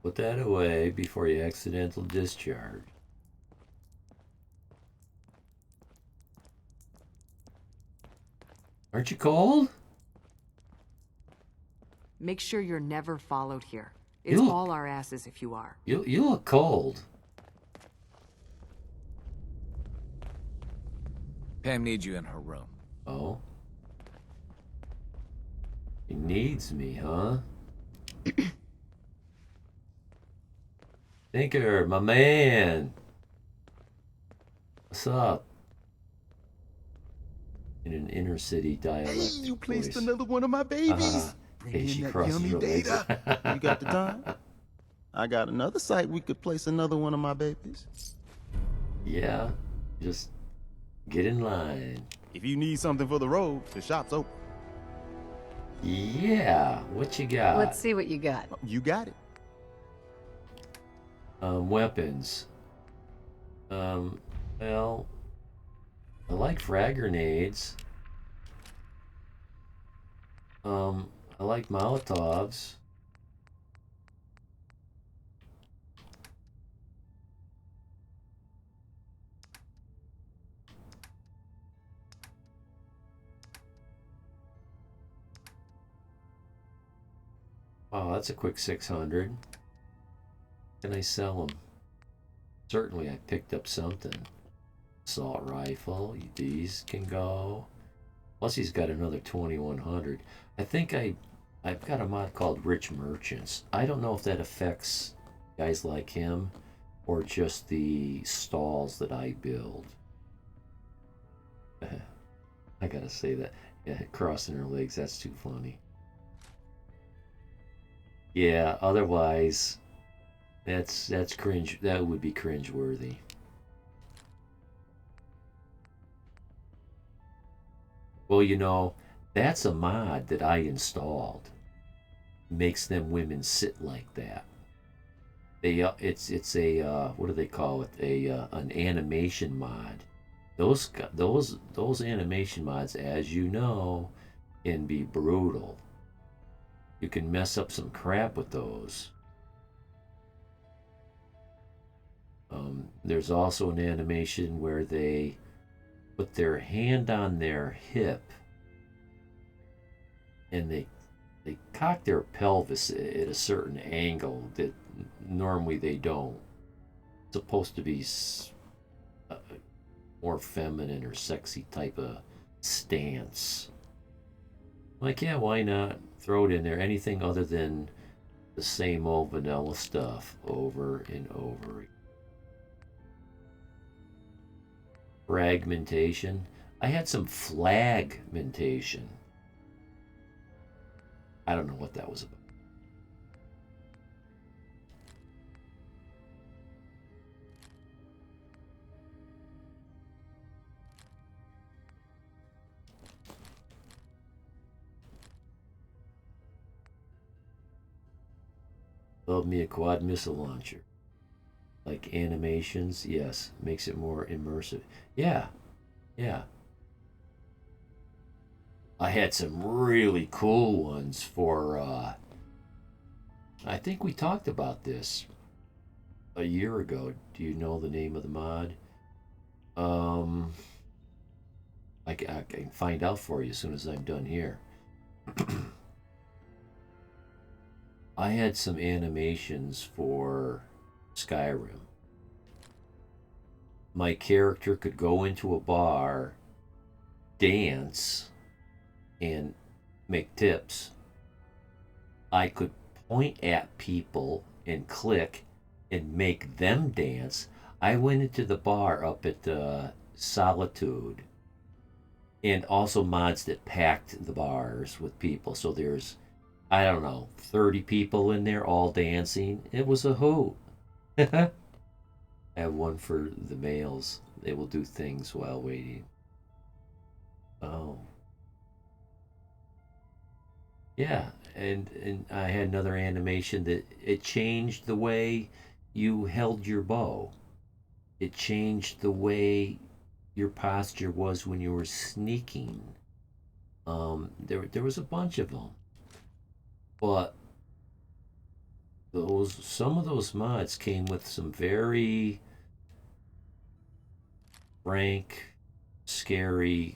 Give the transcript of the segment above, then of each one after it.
Put that away before you accidental discharge. Aren't you cold? Make sure you're never followed here. You It's look all our asses if you are. you look cold. Pam needs you in her room. Oh. He needs me, huh? Tinker, my man. What's up? In an inner city dialect. Hey, you placed voice. another one of my babies. Bring Hey, in she that crosses yummy her legs. data. You got the time? I got another site we could place another one of my babies. Yeah, just get in line. If you need something for the road, the shop's open. Yeah, what you got? Let's see what you got. You got it. Weapons. Well, I like frag grenades. I like Molotovs. Wow, that's a quick 600. Can I sell them? Certainly I picked up something. Assault rifle, these can go. Plus he's got another 2100. I think I've got a mod called Rich Merchants. I don't know if that affects guys like him or just the stalls that I build. I gotta say that. Yeah, crossing her legs, that's too funny. Yeah, otherwise that's cringe. That would be cringe worthy. Well, that's a mod that I installed. Makes them women sit like that. It's a what do they call it? An animation mod. Those animation mods, as you know, can be brutal. You can mess up some crap with those. There's also an animation where they put their hand on their hip and they cock their pelvis at a certain angle that normally they don't. It's supposed to be a more feminine or sexy type of stance. Like, yeah, why not throw it in there? Anything other than the same old vanilla stuff over and over again. Fragmentation. I had some flagmentation. I don't know what that was about. Love me a quad missile launcher. Like animations, yes, makes it more immersive. Yeah, yeah. I had some really cool ones for, I think we talked about this a year ago. Do you know the name of the mod? Um, I can find out for you as soon as I'm done here. I had some animations for Skyrim. My character could go into a bar, dance, and make tips. I could point at people and click and make them dance. I went into the bar up at Solitude and also mods that packed the bars with people. So there's, I don't know, 30 people in there all dancing. It was a hoot. I have one for the males. They will do things while waiting. Oh. Yeah, and I had another animation that it changed the way you held your bow. It changed the way your posture was when you were sneaking. There was a bunch of them, but some of those mods came with some very rank, scary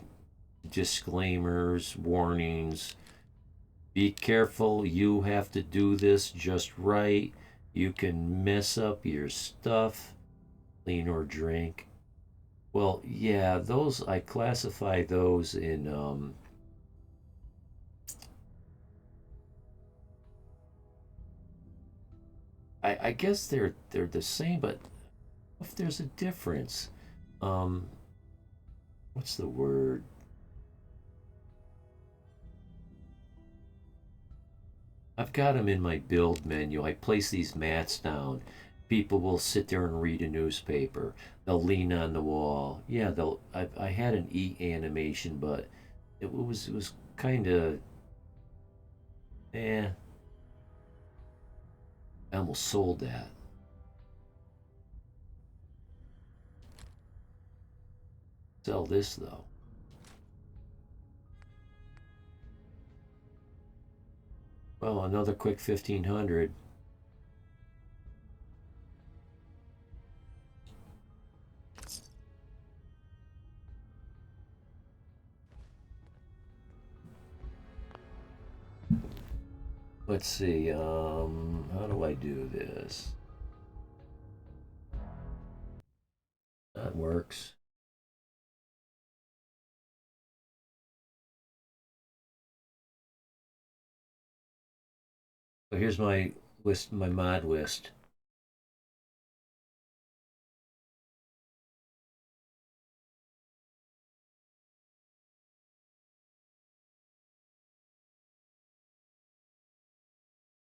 disclaimers, warnings. Be careful, you have to do this just right. You can mess up your stuff, clean or drink. Well, yeah, those I classify those in I guess they're the same, but if there's a difference. Um what's the word? I've got them in my build menu. I place these mats down. People will sit there and read a newspaper. They'll lean on the wall. Yeah, they'll. I had an eat animation, but it was kind of eh. I almost sold that. Sell this though. Well, another quick 1500. Let's see. How do I do this? That works. So here's my list, my mod list.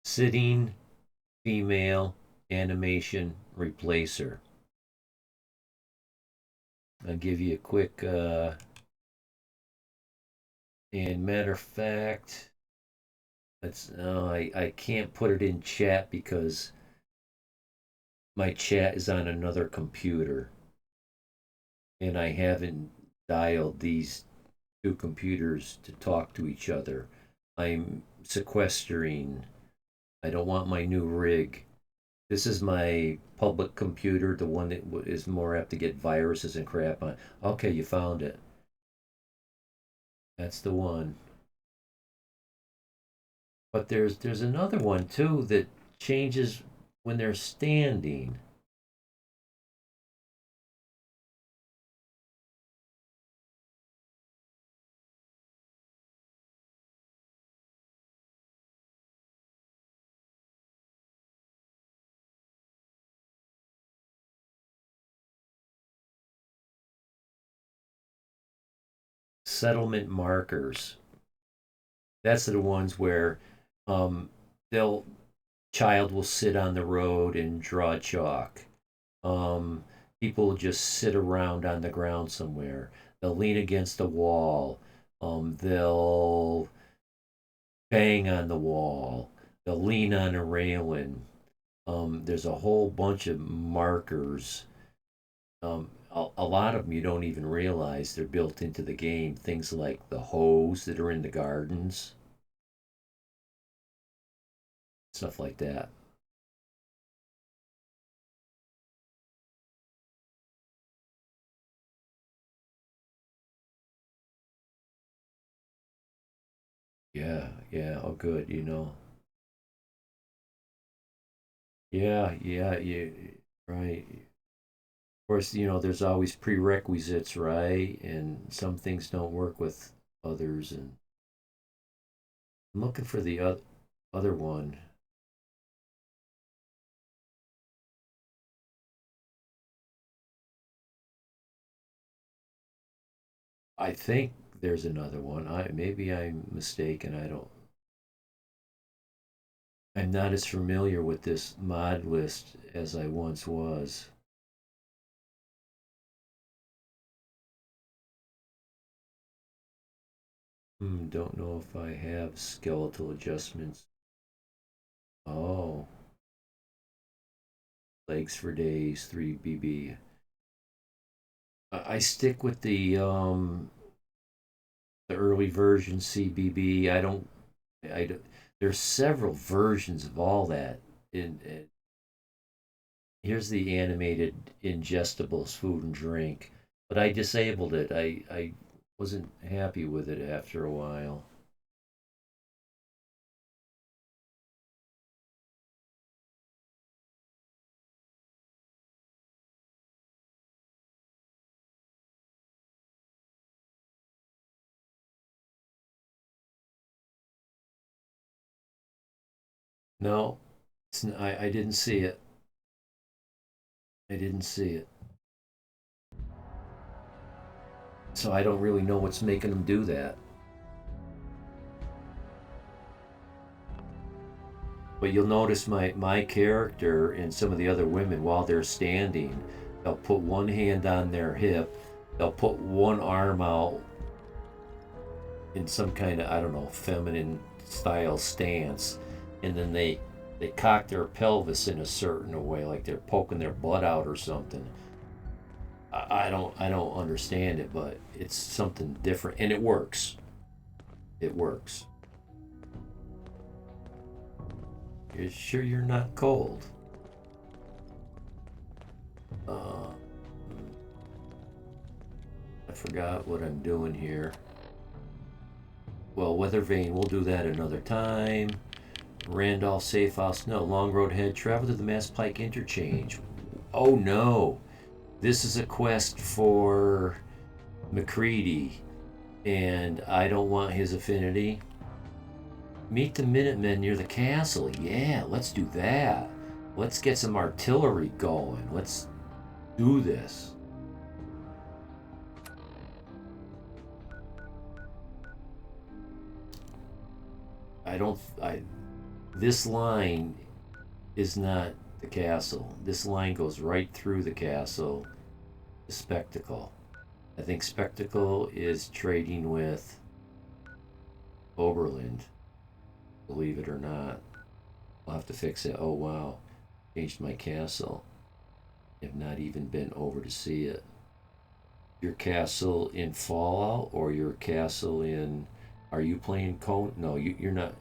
Sitting female animation replacer. I'll give you a quick and matter of fact, that's I can't put it in chat because my chat is on another computer and I haven't dialed these two computers to talk to each other. I'm sequestering. I don't want my new rig. This is my public computer, the one that is more apt to get viruses and crap on. Okay, you found it. That's the one. But there's another one too that changes when they're standing. Settlement markers. That's the ones where they'll child will sit on the road and draw chalk. Um, People just sit around on the ground somewhere. They'll lean against a wall. They'll bang on the wall. They'll lean on a railing. There's a whole bunch of markers. A lot of them you don't even realize they're built into the game. Things like the hose that are in the gardens, stuff like that. Yeah, yeah. Oh, good. Yeah, yeah. Right. Of course, there's always prerequisites, right? And some things don't work with others. And I'm looking for the other one. I think there's another one. Maybe I'm mistaken. I'm not as familiar with this mod list as I once was. Don't know if I have skeletal adjustments. Oh, legs for days, 3 BB. I stick with the early version CBB. I don't. There's several versions of all that. here's the animated ingestibles, food and drink. But I disabled it. I wasn't happy with it after a while. No, I didn't see it. I didn't see it. So I don't really know what's making them do that. But you'll notice my character and some of the other women, while they're standing, they'll put one hand on their hip, they'll put one arm out in some kind of, I don't know, feminine style stance, and then they cock their pelvis in a certain way, like they're poking their butt out or something. I don't understand it, but it's something different, and it works. It works. You're sure you're not cold? I forgot what I'm doing here. Well, Weather Vane, we'll do that another time. Randolph Safe House, no. Long Road Head, travel to the Mass Pike Interchange. Oh no! This is a quest for McCready, and I don't want his affinity. Meet the Minutemen near the castle. Yeah, let's do that. Let's get some artillery going. Let's do this. This line is not the castle. This line goes right through the castle to Spectacle. I think Spectacle is trading with Oberland, believe it or not. I'll have to fix it. Oh wow, changed my castle. I've not even been over to see it. Your castle in Fallout or your castle in... Are you playing Conan? No, you're not.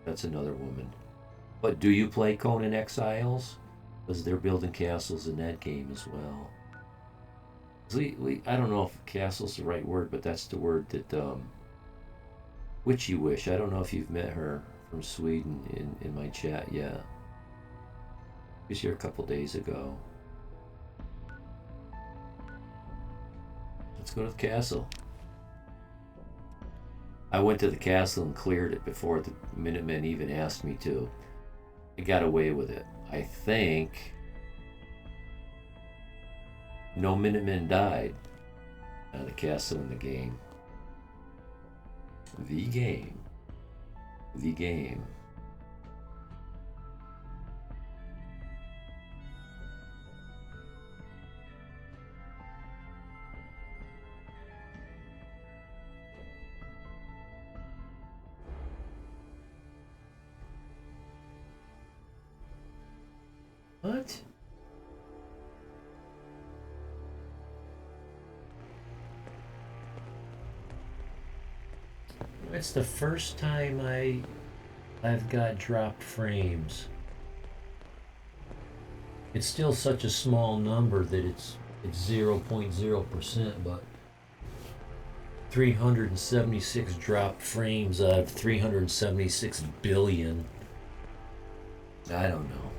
That's another woman. But do you play Conan Exiles? Because they're building castles in that game as well. I don't know if castle's the right word, but that's the word that Witchy Wish. I don't know if you've met her from Sweden in my chat yet. She was here a couple days ago. Let's go to the castle. I went to the castle and cleared it before the Minutemen even asked me to. I got away with it. I think no Minutemen died out of the castle in the game. The game. The game. What? It's the first time I've got dropped frames. It's still such a small number that it's 0.0%, but 376 dropped frames out of 376 billion. I don't know.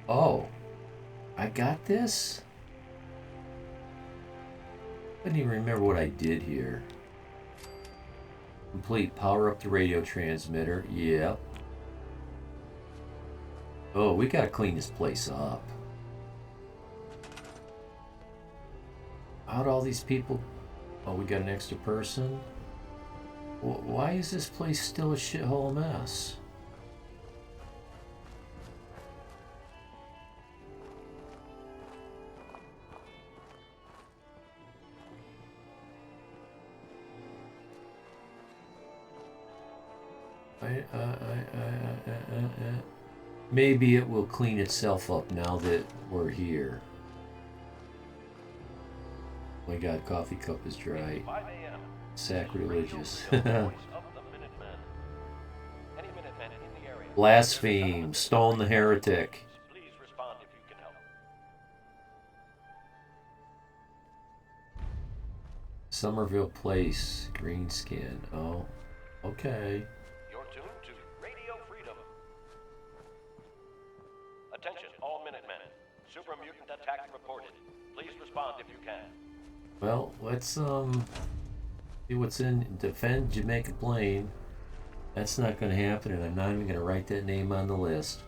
Oh, I got this? I didn't even remember what I did here. Complete, power up the radio transmitter. Yep. Oh, we gotta clean this place up. How'd all these people... Oh, we got an extra person? Why is this place still a shithole mess? Maybe it will clean itself up now that we're here. Oh my god, coffee cup is dry. Sacrilegious. Any Minutemen in the area, Blaspheme. Stone the heretic. Please respond if you can help. Somerville Place. Green skin. Oh, okay. You're tuned to Radio Freedom. Attention, all Minutemen. Super mutant attack reported. Please respond if you can. Well, let's see what's in defend Jamaica Plain. That's not going to happen, and I'm not even going to write that name on the list.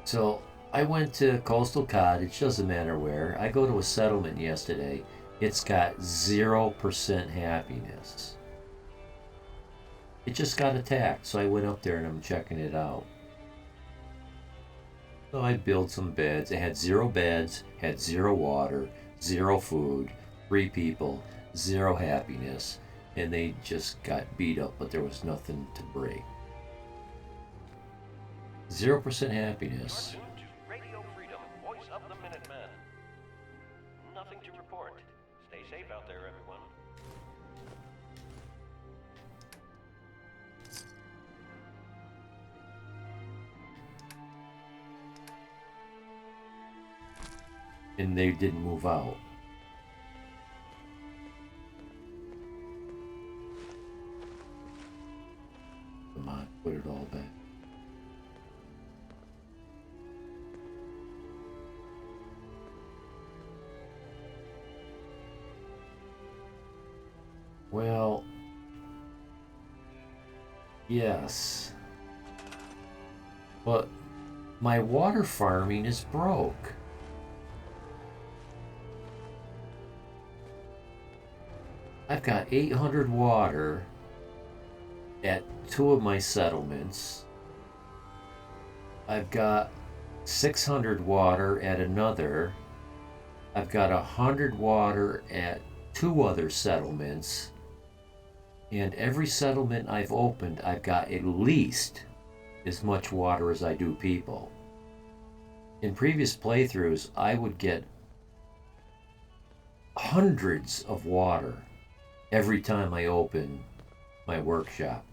So I went to Coastal Cottage, doesn't matter where. I go to a settlement yesterday. It's got 0% happiness. It just got attacked, so I went up there and I'm checking it out. So I built some beds. It had 0 beds, had 0 water, 0 food, 3 people, 0 happiness, and they just got beat up, but there was nothing to break. 0% happiness. You're tuned to Radio Freedom, voice of the Minutemen. Nothing to report. Stay safe out there, everyone. And they didn't move out. Come on, put it all back. Well, yes. But my water farming is broke. I've got 800 water at 2 of my settlements. I've got 600 water at another. I've got 100 water at 2 other settlements. And every settlement I've opened, I've got at least as much water as I do people. In previous playthroughs, I would get hundreds of water every time I open my workshop.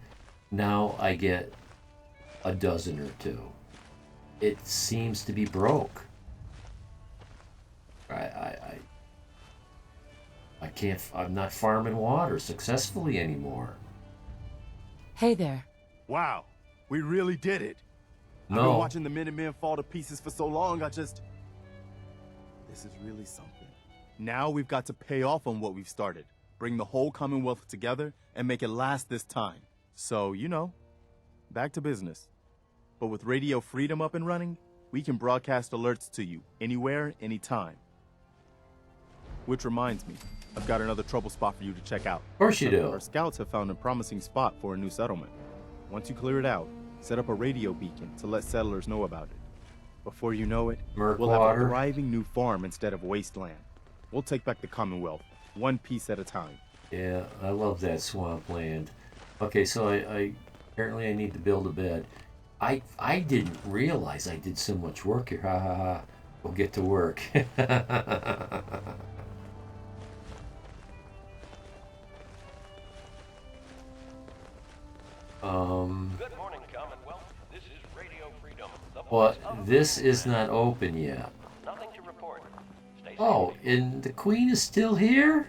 Now I get a dozen or 2. It seems to be broke. I can't, I'm not farming water successfully anymore. Hey there. Wow, we really did it. I've been No, watching the Minutemen fall to pieces for so long, This is really something. Now we've got to pay off on what we've started. Bring the whole Commonwealth together and make it last this time. So, back to business. But with Radio Freedom up and running, we can broadcast alerts to you anywhere, anytime. Which reminds me, I've got another trouble spot for you to check out. of course you do. Our scouts have found a promising spot for a new settlement. Once you clear it out, set up a radio beacon to let settlers know about it. Before you know it, we'll have Murkwater. a thriving new farm instead of wasteland. We'll take back the Commonwealth, one piece at a time. Yeah, I love that swampland. Okay, so I apparently I need to build a bed. I didn't realize I did so much work here. Ha ha ha. We'll get to work. Good morning, Commonwealth. This is Radio Freedom. The But voice of this the is Minutemen. not open yet. Nothing to report. Stay safe. Oh, and the queen is still here?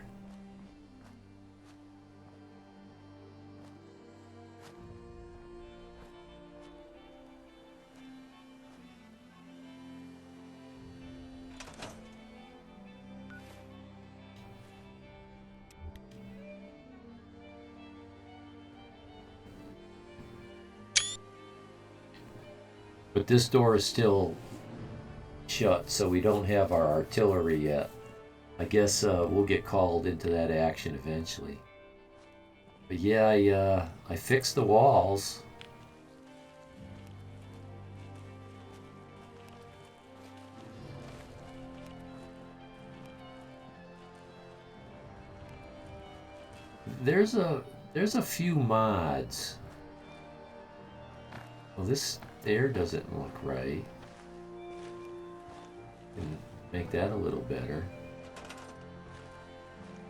But this door is still shut, so we don't have our artillery yet. I guess we'll get called into that action eventually. But yeah, I fixed the walls. There's a few mods. Well, this there doesn't look right. Can make that a little better.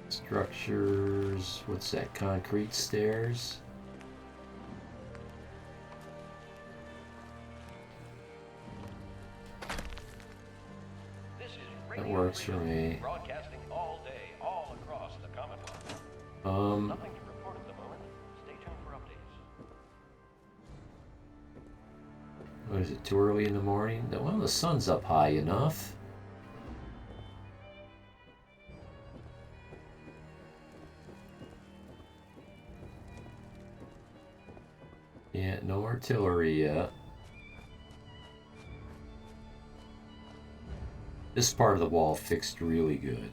Structures, what's that? Concrete stairs. Works for me. Broadcasting all day, all across the Commonwealth. Nothing to report at the moment. Stay tuned for updates. What is it, too early in the morning? Well, the sun's up high enough. Yeah, no artillery yet. This part of the wall fixed really good.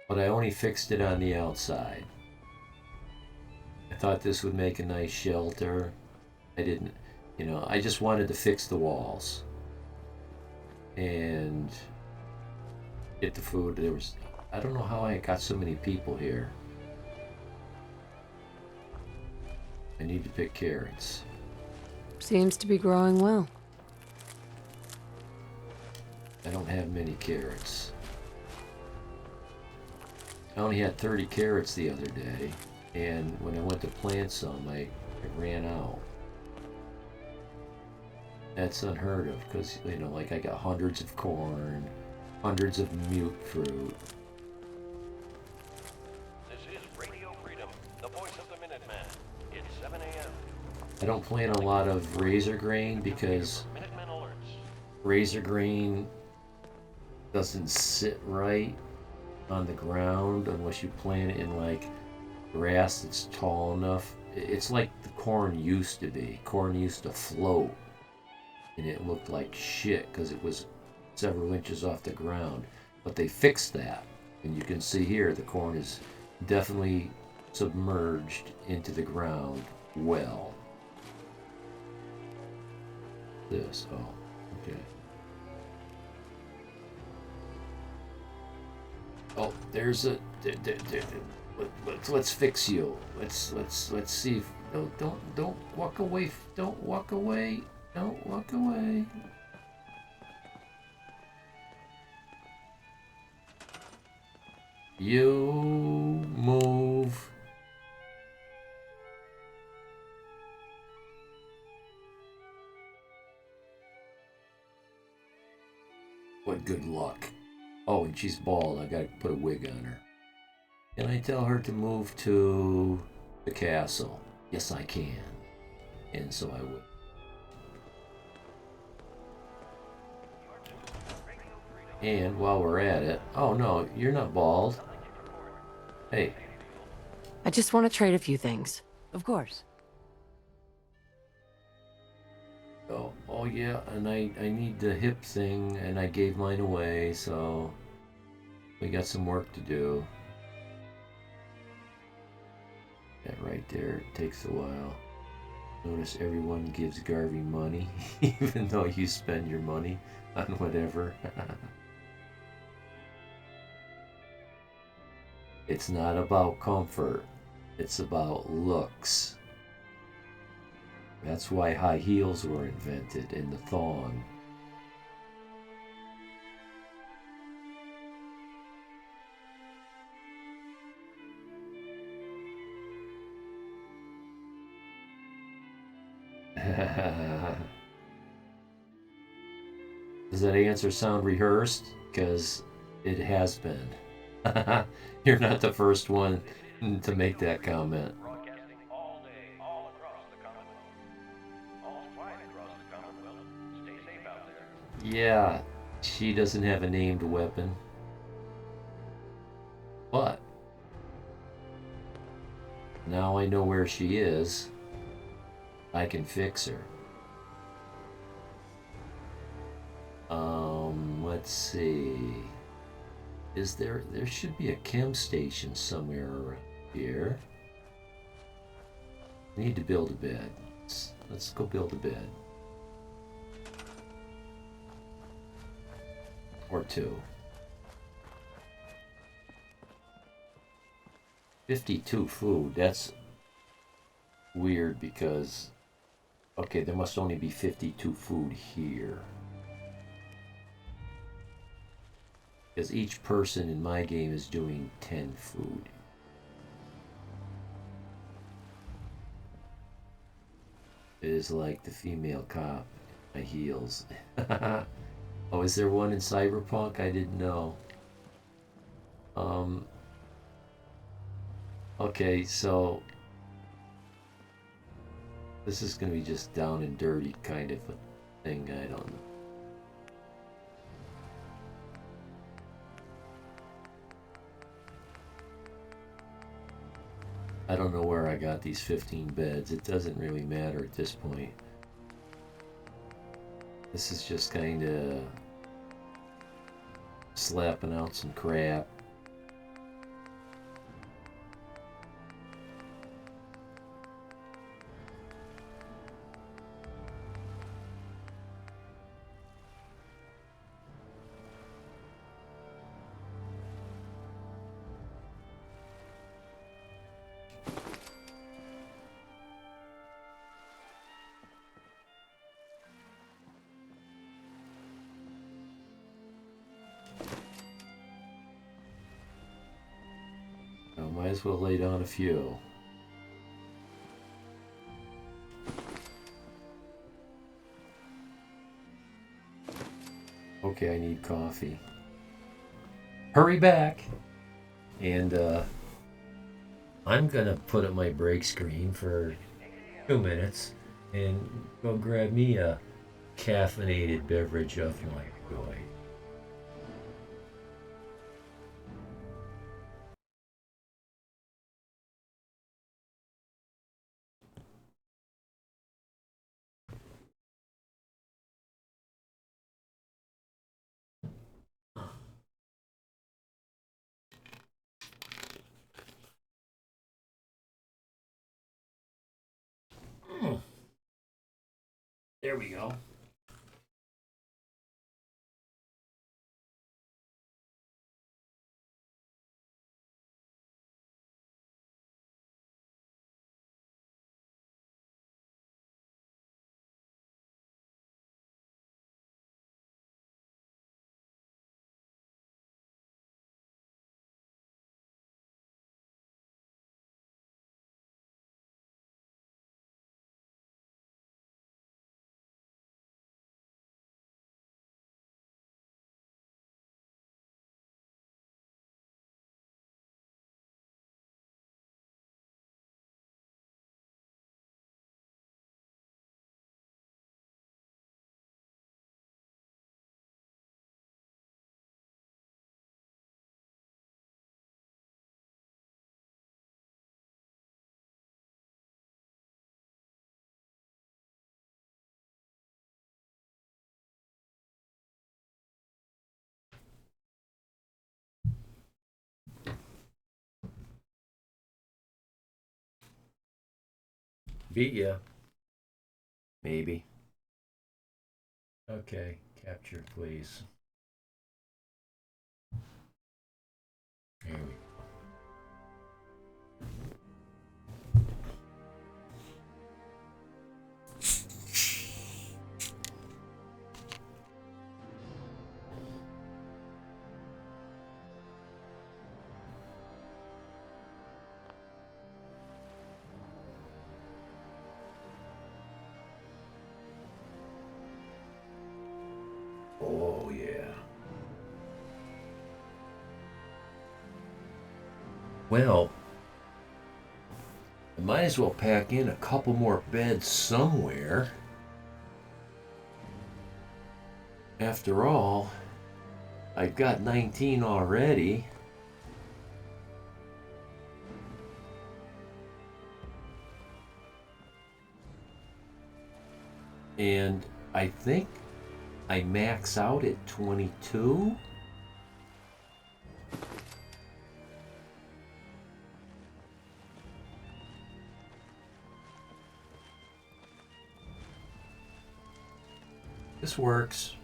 But I only fixed it on the outside. I thought this would make a nice shelter. I didn't, you know, I just wanted to fix the walls. And get the food. There was, I don't know how I got so many people here. I need to pick carrots. Seems to be growing well. I don't have many carrots. I only had 30 carrots the other day, and when I went to plant some, I ran out. That's unheard of, because, you know, like I got hundreds of corn, hundreds of mute fruit. This is Radio Freedom, the voice of the Minuteman. It's 7 a.m. I don't plant a lot of razor grain because Minuteman alerts. razor grain doesn't sit right on the ground unless you plant it in like grass that's tall enough. It's like the corn used to be. Corn used to float and it looked like shit because it was several inches off the ground. But they fixed that, and you can see here the corn is definitely submerged into the ground well. This, oh, okay. Oh, there's a. Let's fix you. Let's see. If, don't walk away. Don't walk away. Don't walk away. You move. What good luck. Oh, and she's bald. I gotta put a wig on her. Can I tell her to move to the castle? Yes, I can. And so I would. And while we're at it, oh no, you're not bald. Hey. I just want to trade a few things. Of course. Oh yeah, and I need the hip thing, and I gave mine away, so we got some work to do. That right there takes a while. Notice everyone gives Garvey money, even though you spend your money on whatever. It's not about comfort, it's about looks. That's why high heels were invented, and the thong. Does that answer sound rehearsed? Because it has been. You're not the first one to make that comment. Broadcasting all day, all across the Commonwealth. All fine across the Commonwealth. Stay safe out there. Yeah, she doesn't have a named weapon. But now I know where she is. I can fix her. Let's see. Is there should be a chem station somewhere around here. I need to build a bed. Let's go build a bed. Or two. 52 food. That's weird because okay, there must only be 52 food here. Because each person in my game is doing 10 food. is like the female cop in my heels. Oh, is there one in Cyberpunk? I didn't know. Okay, so this is gonna be just down and dirty kind of a thing. I don't know. I don't know where I got these 15 beds. It doesn't really matter at this point. This is just kind of slapping out some crap. Might as well lay down a few. Okay, I need coffee. Hurry back! And I'm gonna put up my break screen for 2 minutes and go grab me a caffeinated beverage of my choice. There we go. Beat ya. Maybe. Okay, capture please. There we go. Oh, yeah. Well, I might as well pack in a couple more beds somewhere. After all, I've got 19 already. And I think I max out at 22. This works.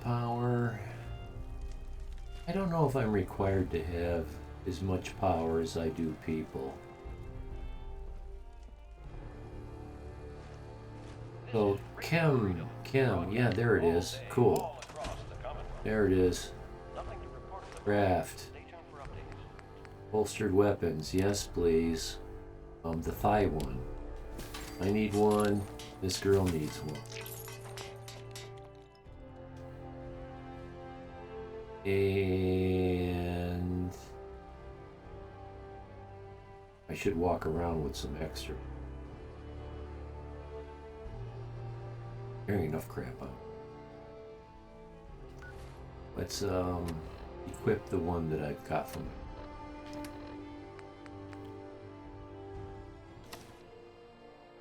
Power. I don't know if I'm required to have as much power as I do people. So, chem, yeah, there it is. Cool. There it is. Craft. Holstered weapons, yes please. The thigh one. I need one. This girl needs one. And I should walk around with some extra. There ain't enough crap on. Let's equip the one that I've got from it.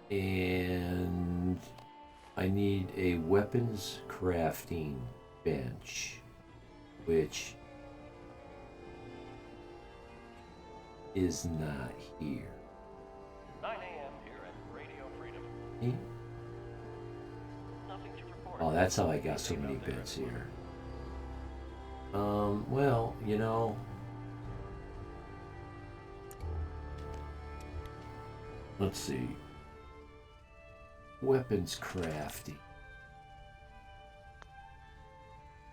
And I need a weapons crafting bench, which is not here. 9 a.m. here at Radio Freedom. Eh? Nothing to report. Oh, that's how I got so many bits here. Well, you know, let's see. Weapons crafting.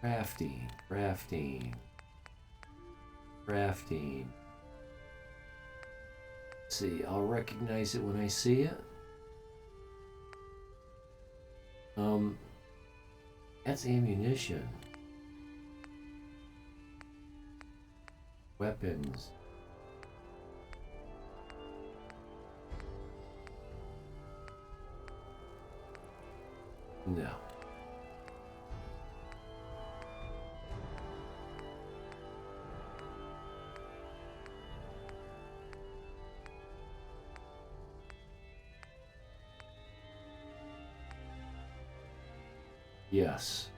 Crafting. Let's see, I'll recognize it when I see it. That's ammunition. Weapons. No. Yes.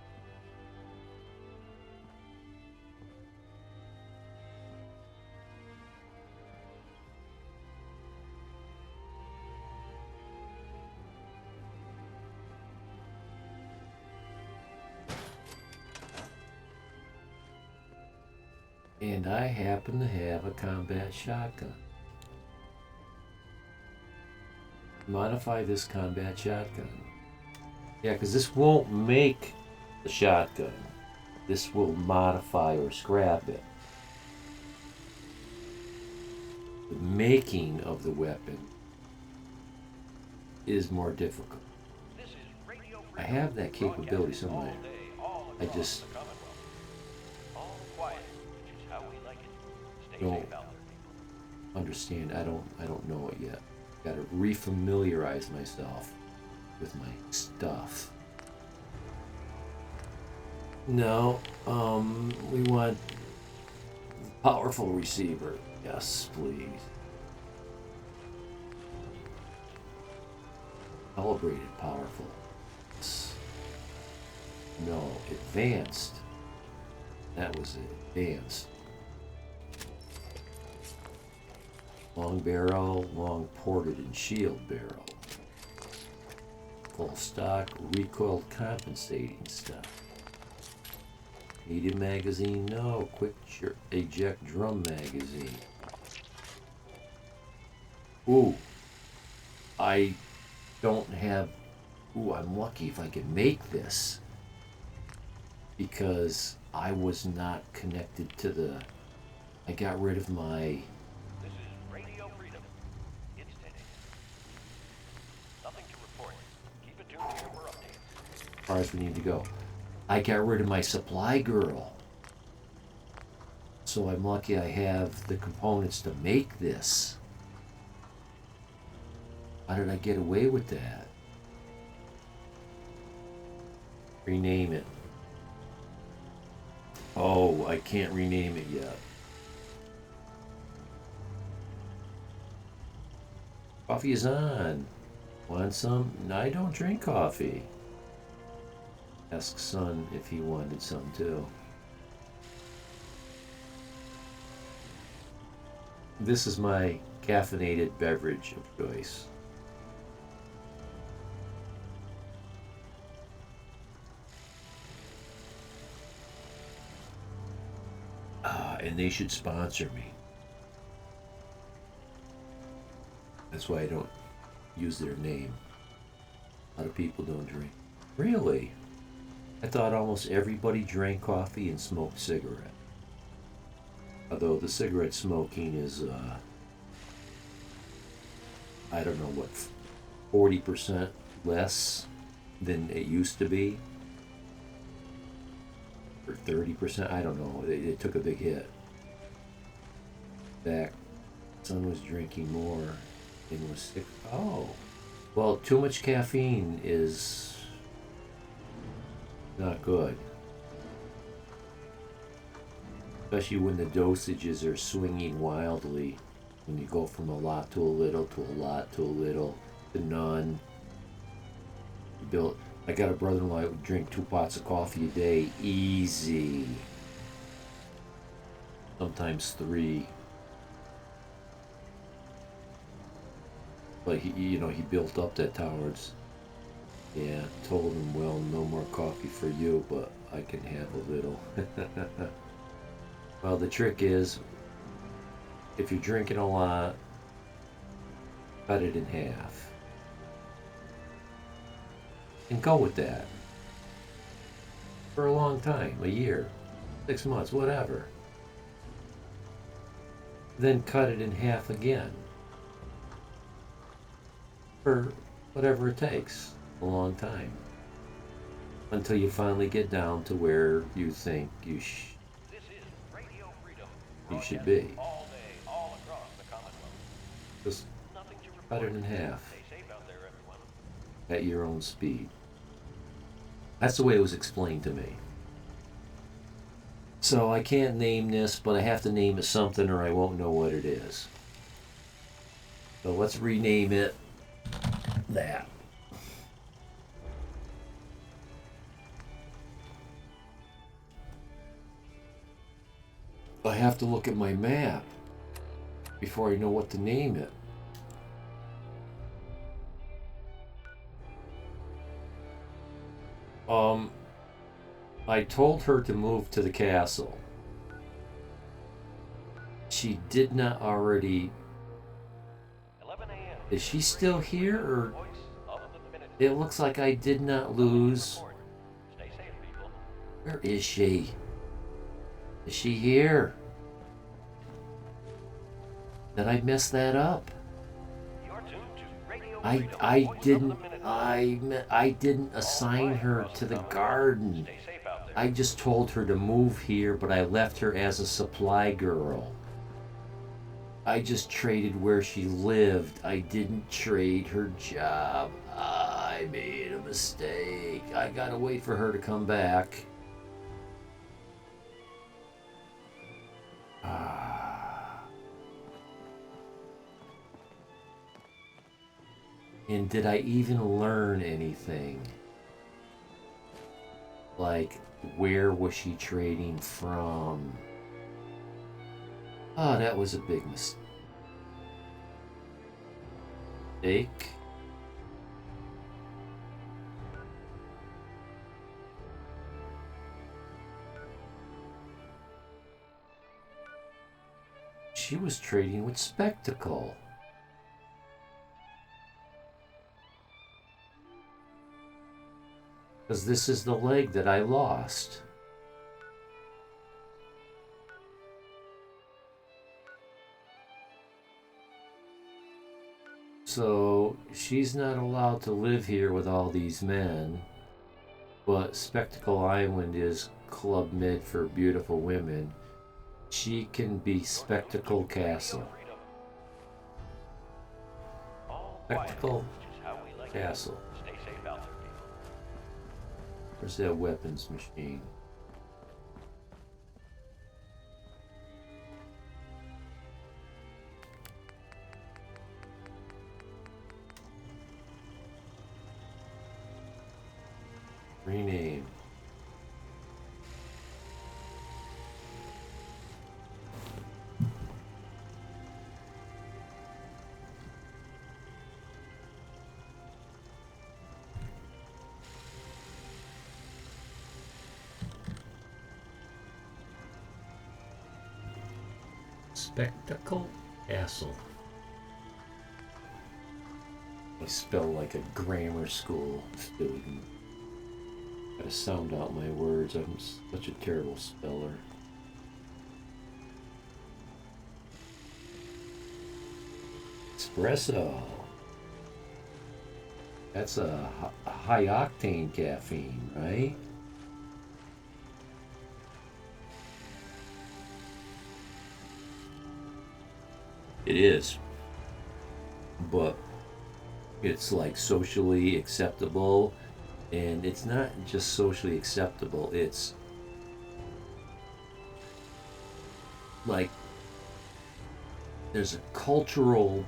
And I happen to have a combat shotgun. Modify this combat shotgun. Yeah, because this won't make the shotgun. This will modify or scrap it. The making of the weapon is more difficult. This is Radio I Freedom. have that capability somewhere. All day, all I across just the Commonwealth. All quiet, which is how we like it. Stay don't safe out there, people. understand. I don't know it yet. Got to refamiliarize myself with my stuff. No, we want powerful receiver. Yes, please. Calibrated powerful. No, advanced. That was it. Advanced. Long barrel, long ported and shield barrel. Full stock, recoil compensating stuff. Medium magazine, no. Quick eject drum magazine. Ooh. I don't have... Ooh, I'm lucky if I can make this. Because I was not connected to the... I got rid of my... This is Radio Freedom. It's 10 a.m. Nothing to report. Keep it tuned here for updates. As far as we need to go. I got rid of my supply girl. So I'm lucky I have the components to make this. How did I get away with that? Rename it. Oh, I can't rename it yet. Coffee is on. Want some? No, I don't drink coffee. Ask son if he wanted some too. This is my caffeinated beverage of choice. And they should sponsor me. That's why I don't use their name. A lot of people don't drink. Really? I thought almost everybody drank coffee and smoked cigarette. Although the cigarette smoking is, I don't know what, 40% less than it used to be. Or 30%, I don't know. It took a big hit. Back, son was drinking more and was sick. Oh. Well, too much caffeine is not good. Especially when the dosages are swinging wildly. When you go from a lot to a little to a lot to a little to none. I got a brother-in-law who would drink 2 pots of coffee a day, easy. Sometimes 3. But he built up that tolerance. Yeah, told him, well, no more coffee for you, but I can have a little. Well, the trick is, if you're drinking a lot, cut it in half. And go with that. For a long time, a year, 6 months, whatever. Then cut it in half again. For whatever it takes, a long time. Until you finally get down to where you think you This is Radio Freedom. should be. All day, all across the Commonwealth. Just Nothing to cut report. it in half Stay safe out there, everyone. at your own speed. That's the way it was explained to me. So I can't name this, but I have to name it something or I won't know what it is. So let's rename it that. I have to look at my map before I know what to name it. I told her to move to the castle. She did not already. 11 a.m. Is she still here, or Voice of the minute. it looks like I did not lose? Report. Stay safe, people. Where is she? Is she here? Did I mess that up? You're tuned to Radio I Freedom. I Voice of didn't the minute. I didn't assign her to the garden. Stay safe out there. I just told her to move here, but I left her as a supply girl. I just traded where she lived. I didn't trade her job. I made a mistake. I gotta wait for her to come back. And did I even learn anything? Like, where was she trading from? Oh, that was a big mistake. She was trading with Spectacle. Because this is the leg that I lost. So she's not allowed to live here with all these men, but Spectacle Island is Club Med for beautiful women. She can be Spectacle Castle. Spectacle Castle. Stay safe out there, people. Where's that weapons machine? Rename. Spectacle Castle. I spell like a grammar school student. Gotta sound out my words. I'm such a terrible speller. Espresso. That's a high octane caffeine, right? It is. But it's like socially acceptable, and it's not just socially acceptable, it's like there's a cultural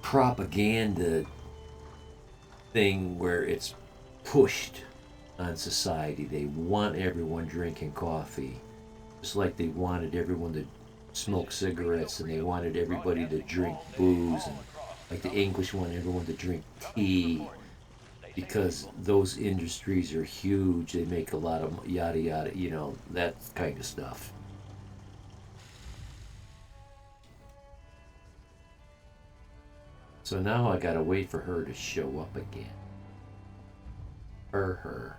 propaganda thing where it's pushed on society. They want everyone drinking coffee, just like they wanted everyone to smoke cigarettes, and they wanted everybody to drink booze, and like the English want everyone to drink tea, because those industries are huge. They make a lot of yada yada, you know, that kind of stuff. So now I gotta wait for her to show up again. Her.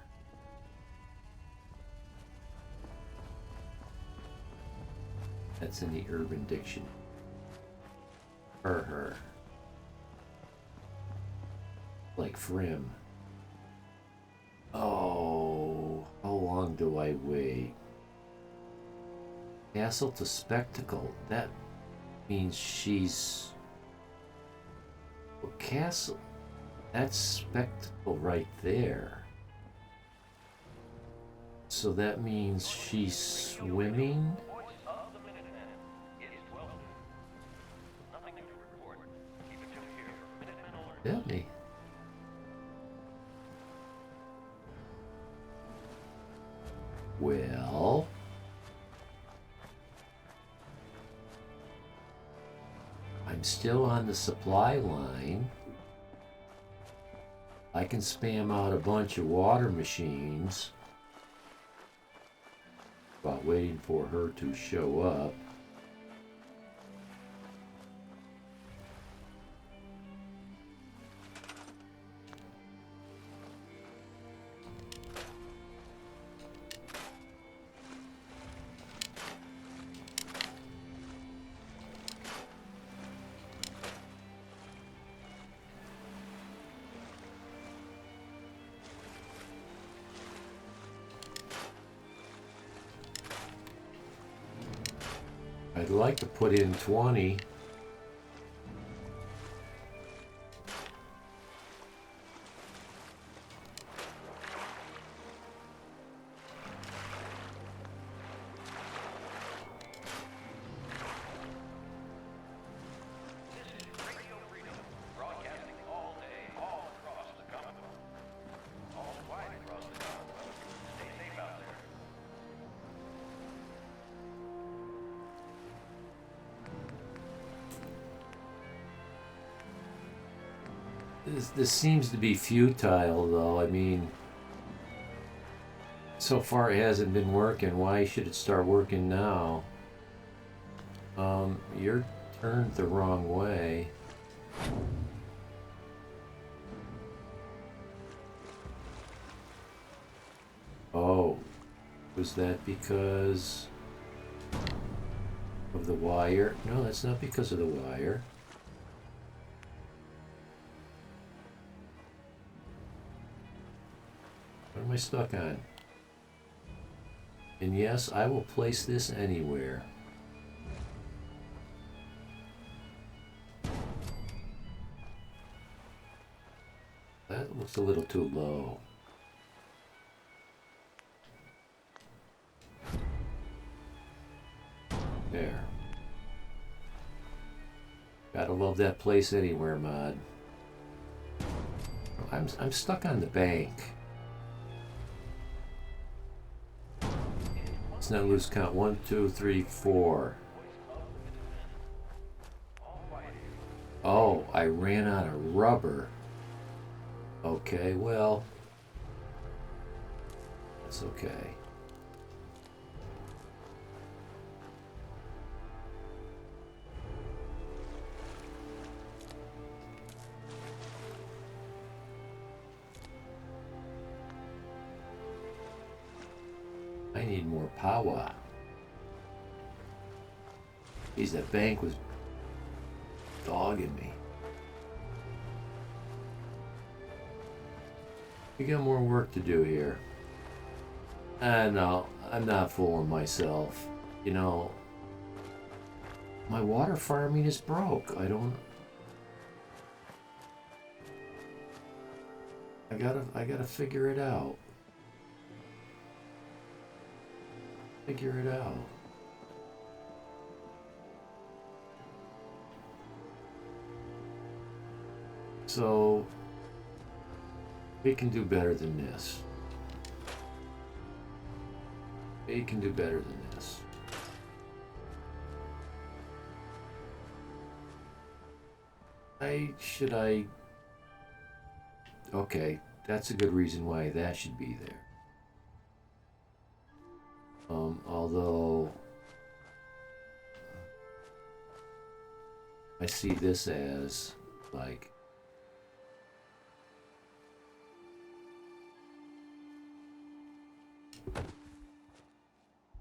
That's in the Urban Dictionary. Her. Like Frim. Oh, how long do I wait? Castle to spectacle. That means she's... Well, castle. That's spectacle right there. So that means she's swimming? Tell me. Well, I'm still on the supply line. I can spam out a bunch of water machines while waiting for her to show up. I'd like to put in 20. This seems to be futile, though. I mean, so far it hasn't been working. Why should it start working now? You're turned the wrong way. Oh, was that because of the wire? No, that's not because of the wire. What am I stuck on? And yes, I will place this anywhere. That looks a little too low. There. Gotta love that place anywhere, mod. I'm stuck on the bank. Let's not lose count. 1, 2, 3, 4. Oh, I ran out of rubber. Okay, well, that's okay. need more power. Geez, that bank was dogging me. We got more work to do here. No, I'm not fooling myself. You know, my water farming is broke. I gotta figure it out. Figure it out. So we can do better than this. We can do better than this. Okay, that's a good reason why that should be there. Although I see this as like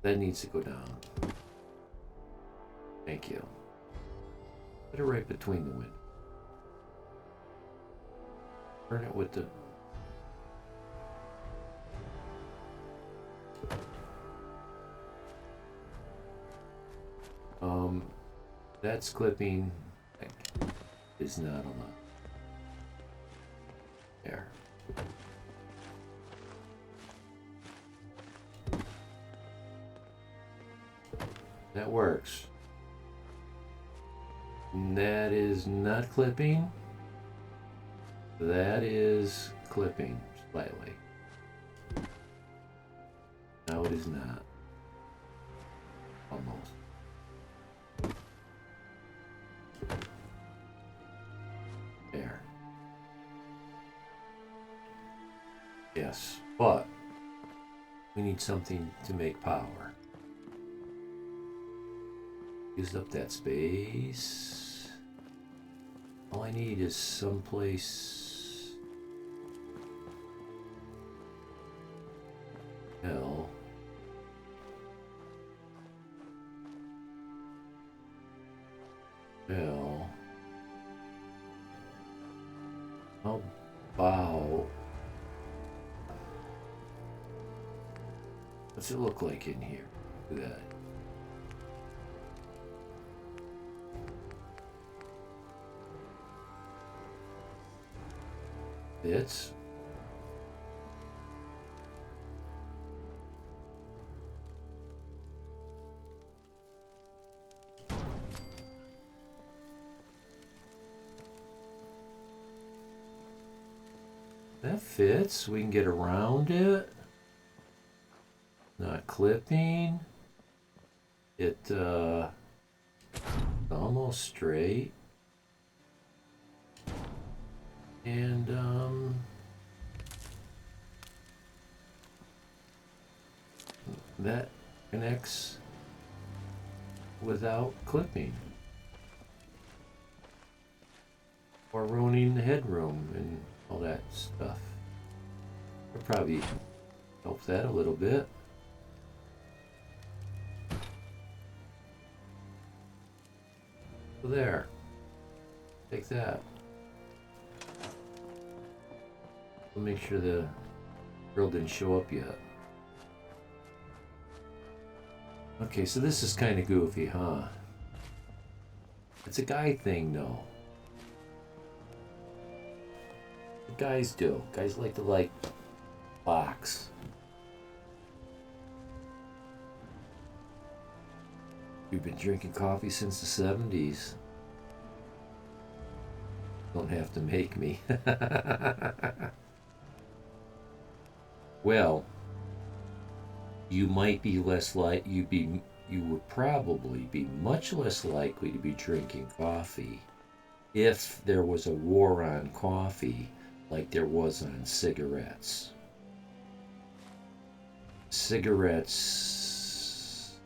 that needs to go down. Thank you. Put it right between the windows. Turn it with the that's clipping is not allowed. There. That works. And that is not clipping. That is clipping slightly. No, it is not. Almost. There. Yes, but we need something to make power. Used up that space. All I need is someplace. Hell. Hell. How about... What's it look like in here? Look at that. Fits. That fits. We can get around it. Not clipping. It almost straight. And that connects without clipping or ruining the headroom and all that stuff. It'll probably help that a little bit. So there. Take that. We'll make sure the grill didn't show up yet. Okay, so this is kind of goofy, huh? It's a guy thing, though. What guys do? Guys like to, box. You've been drinking coffee since the 70s. Don't have to make me. Well, you might be less you would probably be much less likely to be drinking coffee if there was a war on coffee like there was on cigarettes. Cigarettes,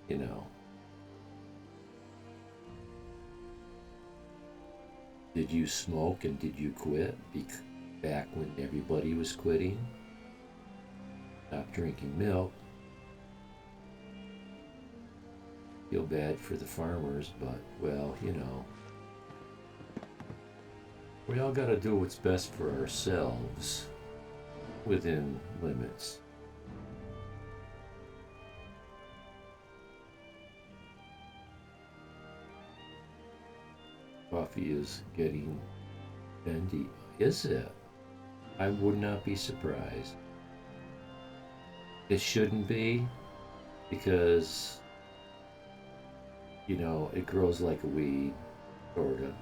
you know. Did you smoke and did you quit back when everybody was quitting? Stop drinking milk. feel bad for the farmers, but, well, you know. We all gotta do what's best for ourselves within limits. Coffee is getting bendy. Is it? I would not be surprised. It shouldn't be, because, you know, it grows like a weed, sorta.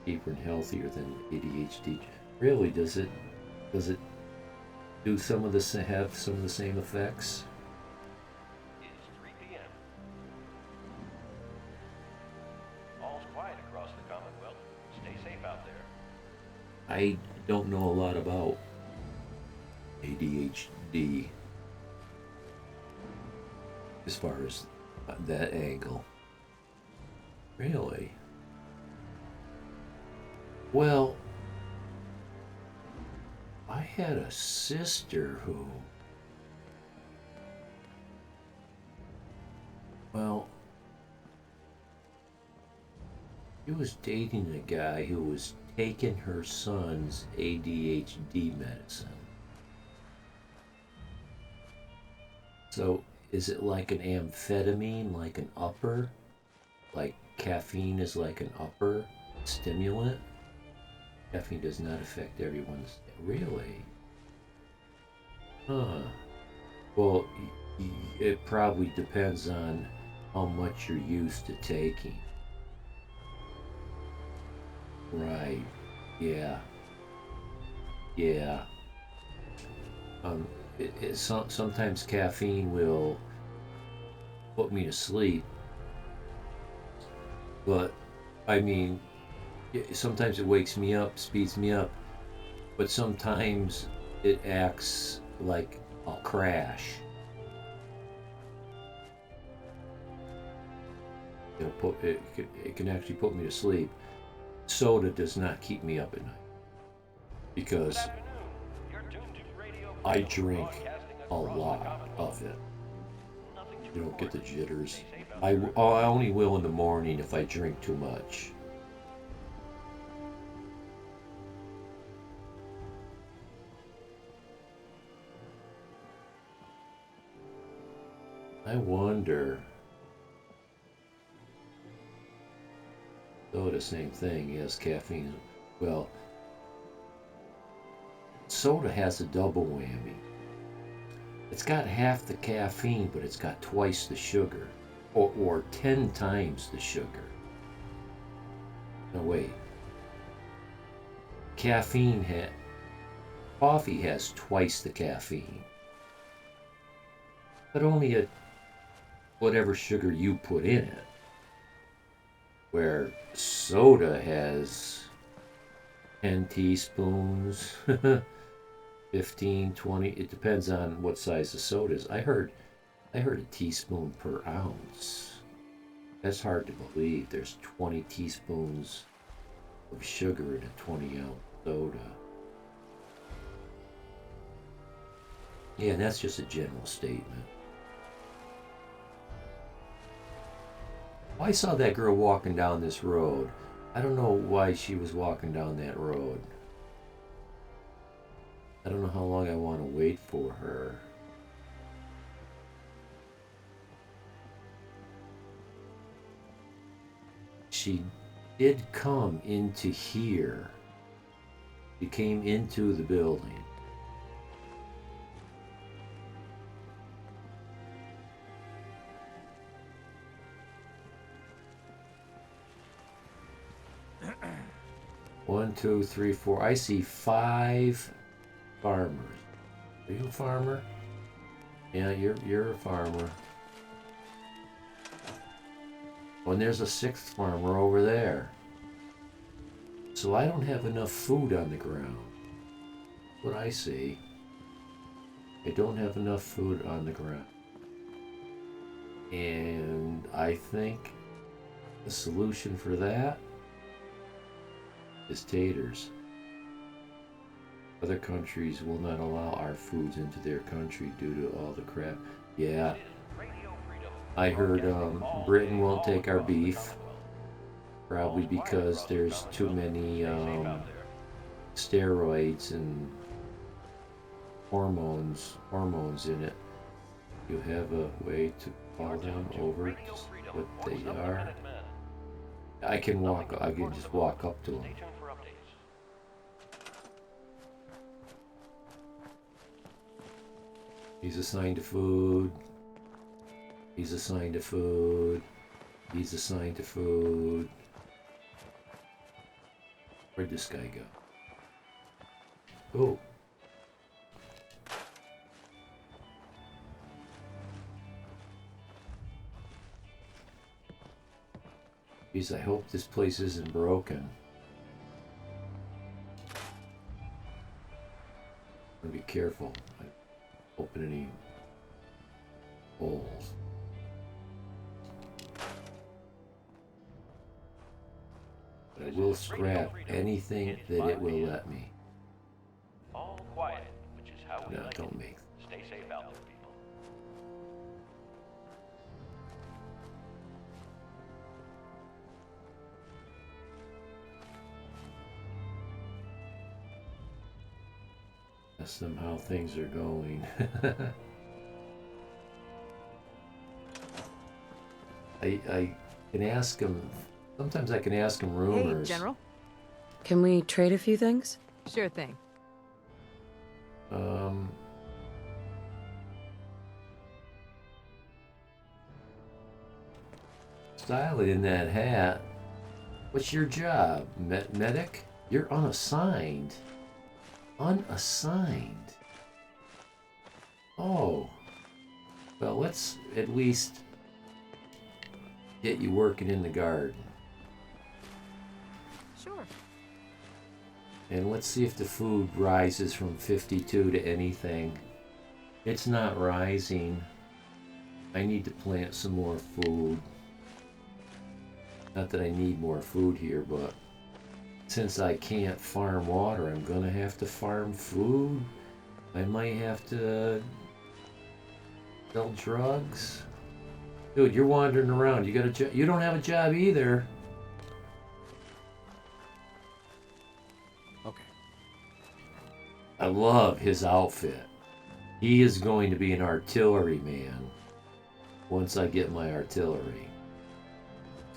Cheaper and healthier than ADHD. Really, does it do some of the have some of the same effects? It is 3 p.m. All's quiet across the Commonwealth. Stay safe out there. I don't know a lot about ADHD as far as that angle. Really? Well, I had a sister who, well, she was dating a guy who was taking her son's ADHD medicine. So, is it like an amphetamine, like an upper? Like caffeine is like an upper stimulant? Caffeine does not affect everyone's. Really? Huh. Well, it probably depends on how much you're used to taking. Right. Yeah. Yeah. Sometimes caffeine will put me to sleep, but I mean, sometimes it wakes me up, speeds me up, but sometimes it acts like I'll crash. It can actually put me to sleep. Soda does not keep me up at night because I drink a lot of it. You don't get the jitters. I only will in the morning if I drink too much. I wonder. Soda, same thing. Yes, caffeine. Well, soda has a double whammy. It's got half the caffeine, but it's got twice the sugar, or 10 times the sugar. No, wait. Coffee has twice the caffeine, but only at whatever sugar you put in it. Where soda has 10 teaspoons, 15, 20, it depends on what size the soda is. I heard a teaspoon per ounce. That's hard to believe. There's 20 teaspoons of sugar in a 20-ounce soda. Yeah, and that's just a general statement. I saw that girl walking down this road. I don't know why she was walking down that road. I don't know how long I want to wait for her. She did come into here. She came into the building. One, two, three, four. I see 5 farmers. Are you a farmer? Yeah, you're a farmer. Oh, and there's a 6th farmer over there. So I don't have enough food on the ground. That's what I see. I don't have enough food on the ground. And I think the solution for that is taters. Other countries will not allow our foods into their country due to all the crap. Yeah. Radio Freedom I heard Britain won't take our beef, probably because there's too many steroids and hormones in it. You have a way to call them over to what they are. I can just walk up to them. Stay tuned for updates. He's assigned to food. He's assigned to food. He's assigned to food. Where'd this guy go? Oh. Geez, I hope this place isn't broken. I'm gonna be careful. I open any holes. But I will scrap anything that it will let me. All quiet, which is how we No, like don't it. make. Stay safe out there, people. Ask them how things are going. I can ask them. Sometimes I can ask them rumors. Hey, General. Can we trade a few things? Sure thing. Style it in that hat. What's your job, medic? You're unassigned. Unassigned. Oh. Well, let's at least get you working in the garden. Sure. And let's see if the food rises from 52 to anything. It's not rising. I need to plant some more food. Not that I need more food here, but since I can't farm water, I'm gonna have to farm food. I might have to sell drugs. Dude, you're wandering around. You got a job? You don't have a job either. Okay. I love his outfit. He is going to be an artillery man once I get my artillery.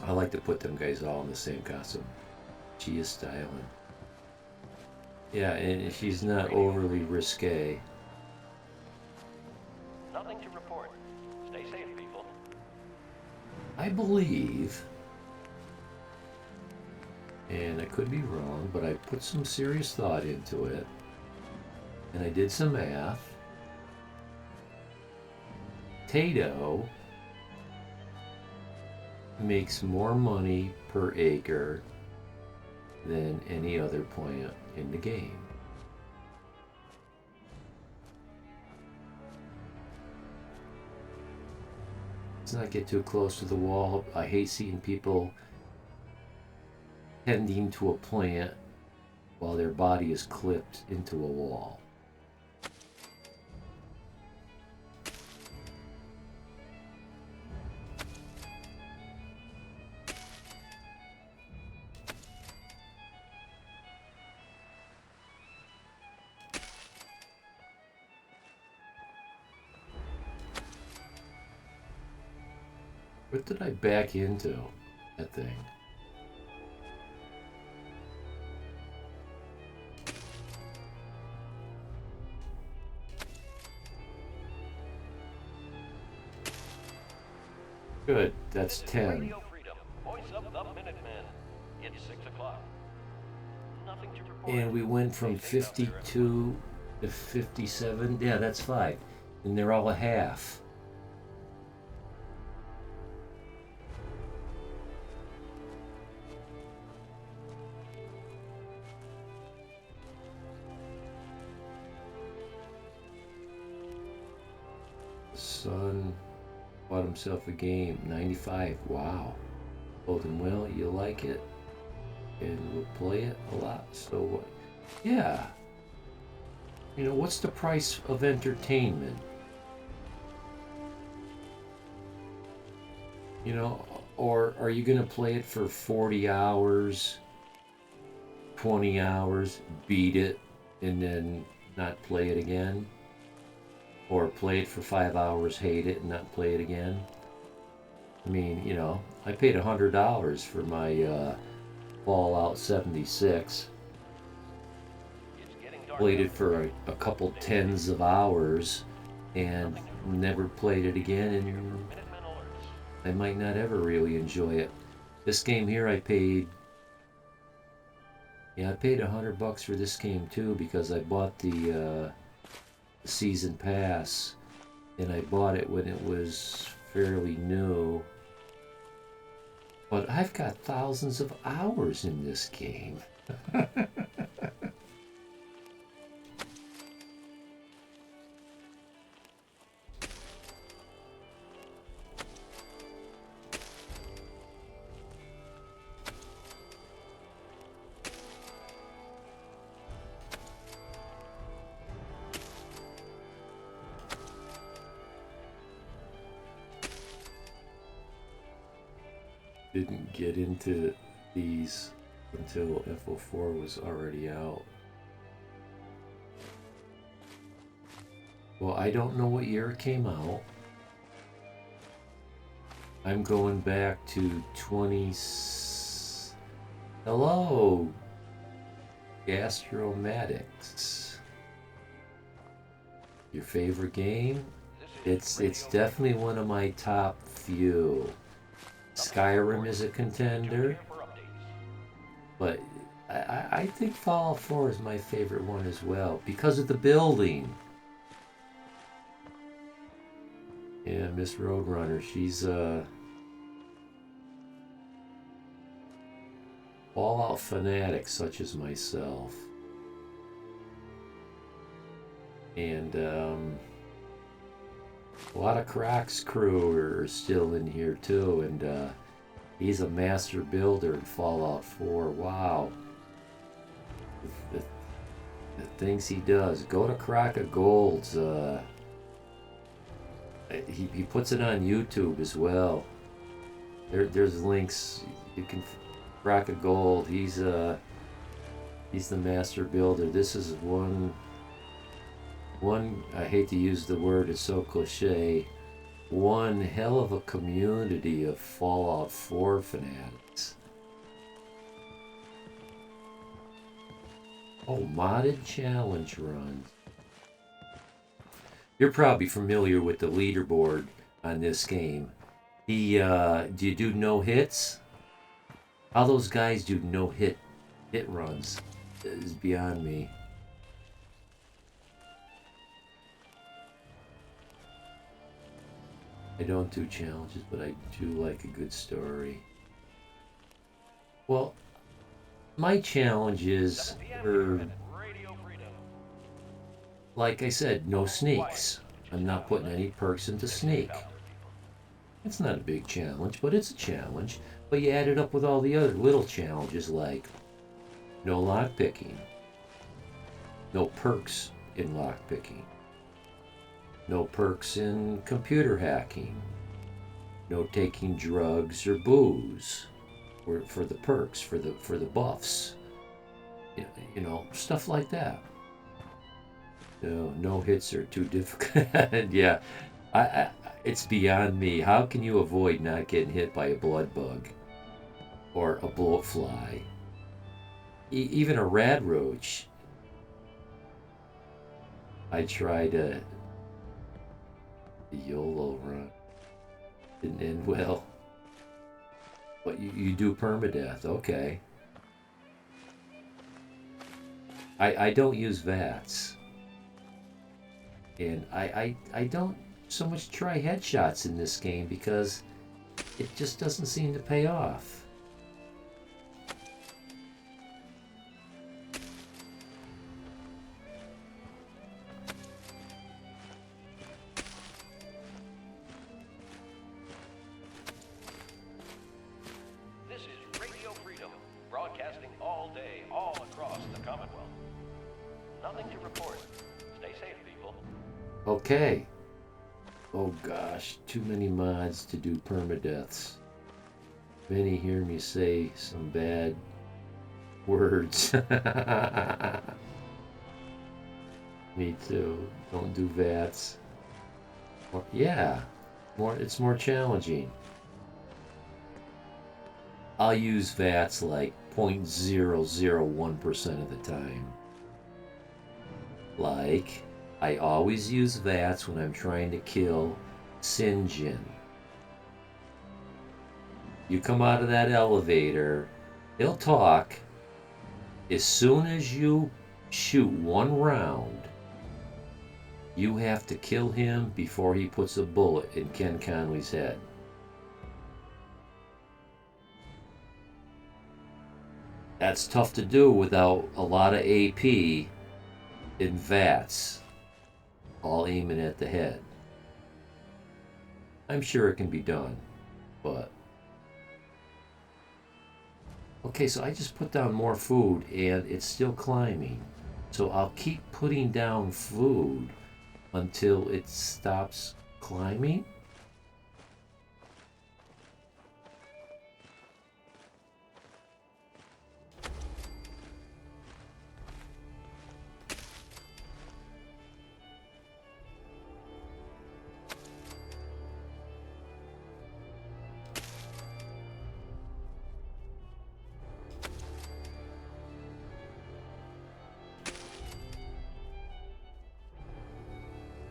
I like to put them guys all in the same costume. She is styling. Yeah, and she's not overly risque. Nothing to report. Stay safe, people. I believe, and I could be wrong, but I put some serious thought into it, and I did some math. Potato makes more money per acre than any other plant in the game. Let's not get too close to the wall. I hate seeing people tending to a plant while their body is clipped into a wall. What did I back into? That thing. Good, that's 10. Radio Freedom. Voice of the Minutemen. It's 6 o'clock. Nothing to report. And we went from 52 to 57. Yeah, that's 5. And they're all a half. Son bought himself a game. 95. Wow. Told him, well, you like it, and we'll play it a lot. So what? Yeah. You know, what's the price of entertainment? You know, or are you going to play it for 40 hours, 20 hours, beat it, and then not play it again? Or play it for 5 hours, hate it, and not play it again? I mean, you know, I paid $100 for my Fallout 76. Played it for a couple tens of hours and never played it again, and I might not ever really enjoy it. This game here I paid $100 for this game too, because I bought the season pass, and I bought it when it was fairly new. But I've got thousands of hours in this game. Didn't get into these until FO4 was already out. Well, I don't know what year it came out. I'm going back to 20... Hello, Gastromatics. Your favorite game? It's definitely one of my top few. Skyrim is a contender, but I think Fallout 4 is my favorite one as well because of the building. Yeah, Miss Roadrunner, she's a Fallout fanatic such as myself. And a lot of Croc's crew are still in here too, and he's a master builder in Fallout 4. Wow. The things he does. Go to Croc of Gold's. He puts it on YouTube as well. There's links. You can Croc of Gold. He's the master builder. This is one. I hate to use the word, it's so cliche. One hell of a community of Fallout 4 fanatics. Oh, modded challenge runs. You're probably familiar with the leaderboard on this game. Do you do no hits? How those guys do no hit runs is beyond me. I don't do challenges, but I do like a good story. Well, my challenges are, like I said, no sneaks. I'm not putting any perks into sneak. It's not a big challenge, but it's a challenge. But you add it up with all the other little challenges like no lockpicking, no perks in lockpicking, no perks in computer hacking, no taking drugs or booze for the perks, for the buffs, you know, stuff like that. No hits are too difficult. Yeah, it's beyond me. How can you avoid not getting hit by a blood bug or a bloatfly, even a rad roach? I tried a YOLO run. Didn't end well. But you do permadeath, okay. I don't use VATS. And I don't so much try headshots in this game because it just doesn't seem to pay off. This is Radio Freedom, broadcasting all day, all across the Commonwealth. Nothing to report. Stay safe, people. Okay. Oh gosh, too many mods to do permadeaths. Many hear me say some bad words. Me too. Don't do VATs. Yeah, it's more challenging. I'll use VATs like 0.001% of the time. Like, I always use VATs when I'm trying to kill Sinjin. You come out of that elevator, he'll talk. As soon as you shoot one round, you have to kill him before he puts a bullet in Ken Conley's head. That's tough to do without a lot of AP in VATs, all aiming at the head. I'm sure it can be done, but... Okay, so I just put down more food and it's still climbing. So I'll keep putting down food until it stops climbing.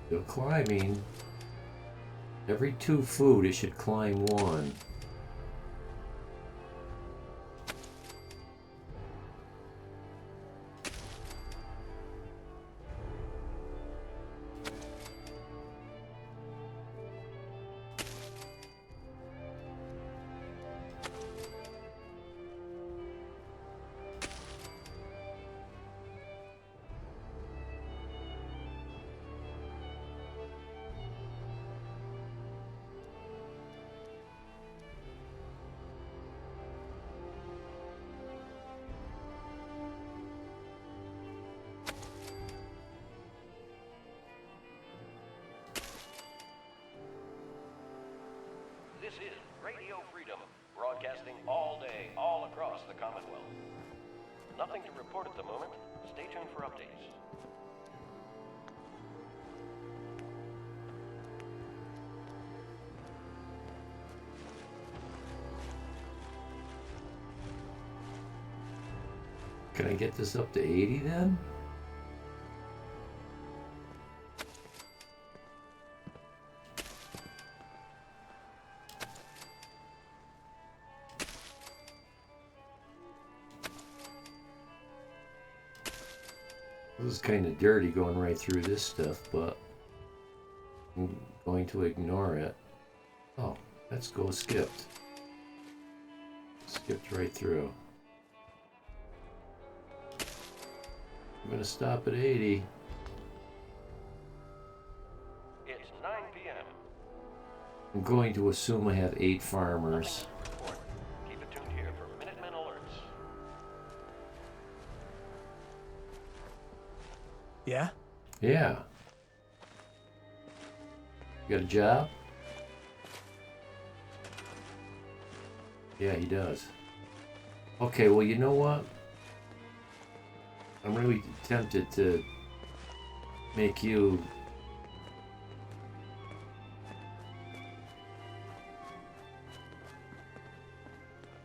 Still climbing. Every 2 food, it should climb 1. This is Radio Freedom, broadcasting all day, all across the Commonwealth. Nothing to report at the moment. Stay tuned for updates. Can I get this up to 80 then? This is kind of dirty going right through this stuff, but I'm going to ignore it. Oh, let's go skipped. Skipped right through. I'm gonna stop at 80. It's 9 p.m. I'm going to assume I have 8 farmers. Report. Keep it tuned here for Minutemen alerts. Yeah? Yeah. You got a job? Yeah, he does. Okay, well, you know what? I'm really tempted to make you...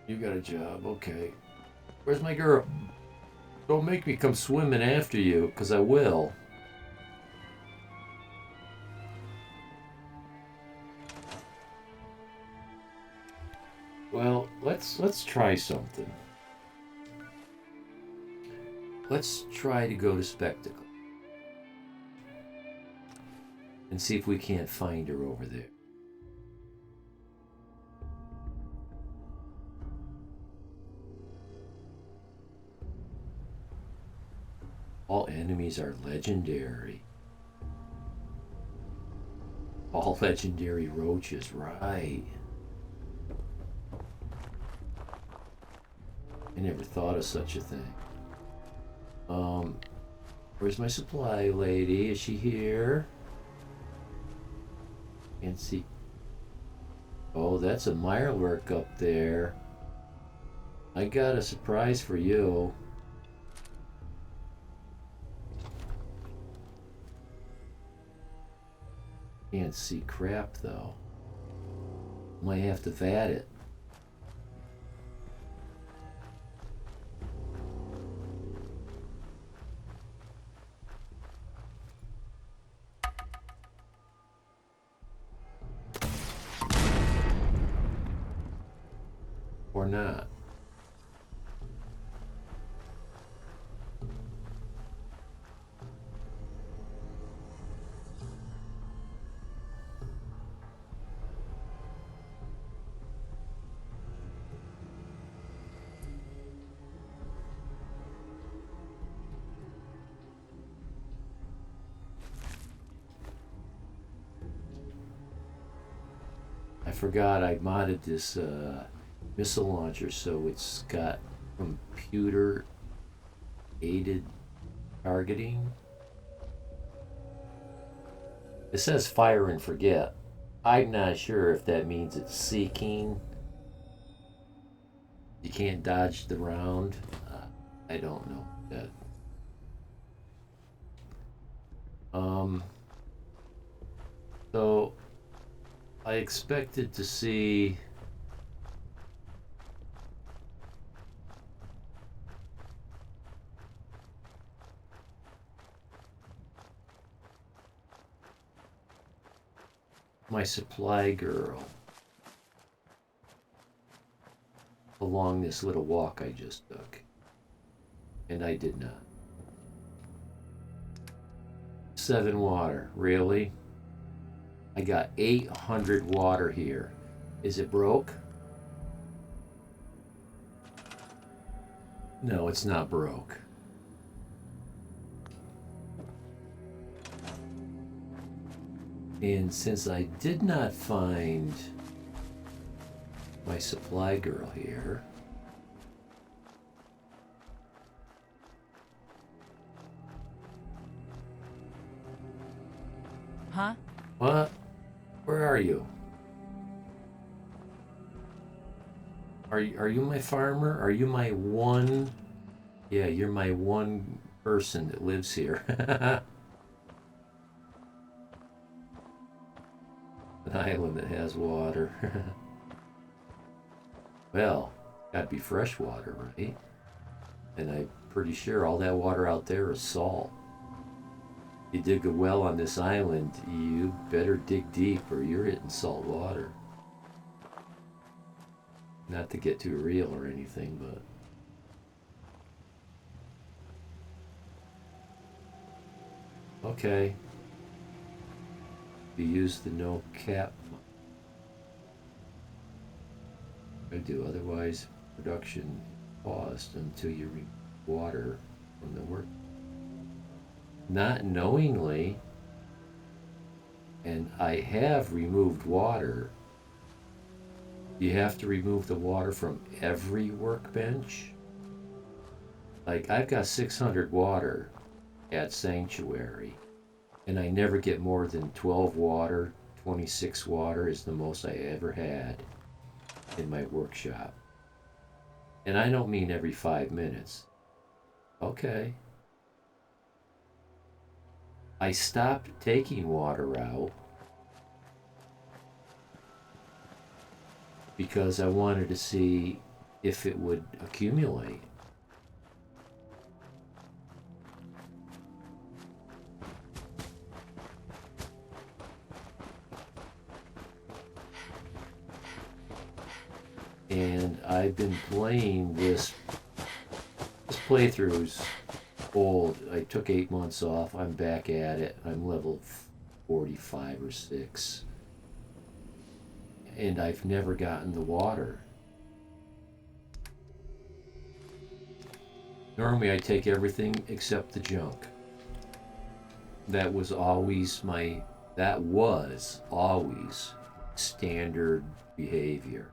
You got a job, okay. Where's my girl? Don't make me come swimming after you, because I will. Well, let's try something. Let's try to go to Spectacle. And see if we can't find her over there. All enemies are legendary. All legendary roaches, right. I never thought of such a thing. Where's my supply lady? Is she here? Can't see. Oh, that's a Mirelurk up there. I got a surprise for you. Can't see crap though. Might have to vat it. Or not. I forgot I modded this missile launcher so it's got computer aided targeting. It says fire and forget. I'm not sure if that means it's seeking. You can't dodge the round. I don't know that. So I expected to see my supply girl along this little walk I just took, and I did not. 7 water, really? I got 800 water here. Is it broke? No, it's not broke. And since I did not find my supply girl here, Huh? what? Where are you? Are you my farmer? Are you my one? Yeah, you're my one person that lives here. An island that has water. Well, gotta be fresh water, right? And I'm pretty sure all that water out there is salt. You dig a well on this island, you better dig deep or you're hitting salt water. Not to get too real or anything, but... Okay. You use the no cap. I do, otherwise production paused until you remove water from the work. Not knowingly, and I have removed water. You have to remove the water from every workbench. Like, I've got 600 water at Sanctuary, and I never get more than 12 water. 26 water is the most I ever had in my workshop. And I don't mean every 5 minutes. Okay. I stopped taking water out because I wanted to see if it would accumulate. And I've been playing this playthrough's old. I took 8 months off. I'm back at it. I'm level 45 or 6. And I've never gotten the water. Normally I take everything except the junk. That was always standard behavior.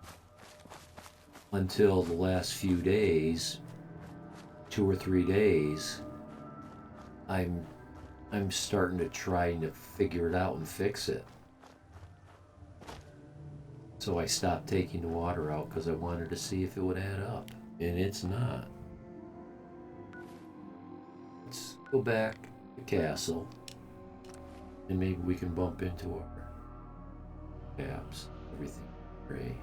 Until the last few days, 2 or 3 days, I'm starting to try to figure it out and fix it. So I stopped taking the water out because I wanted to see if it would add up. And it's not. Let's go back to castle. And maybe we can bump into our caps. Everything gray.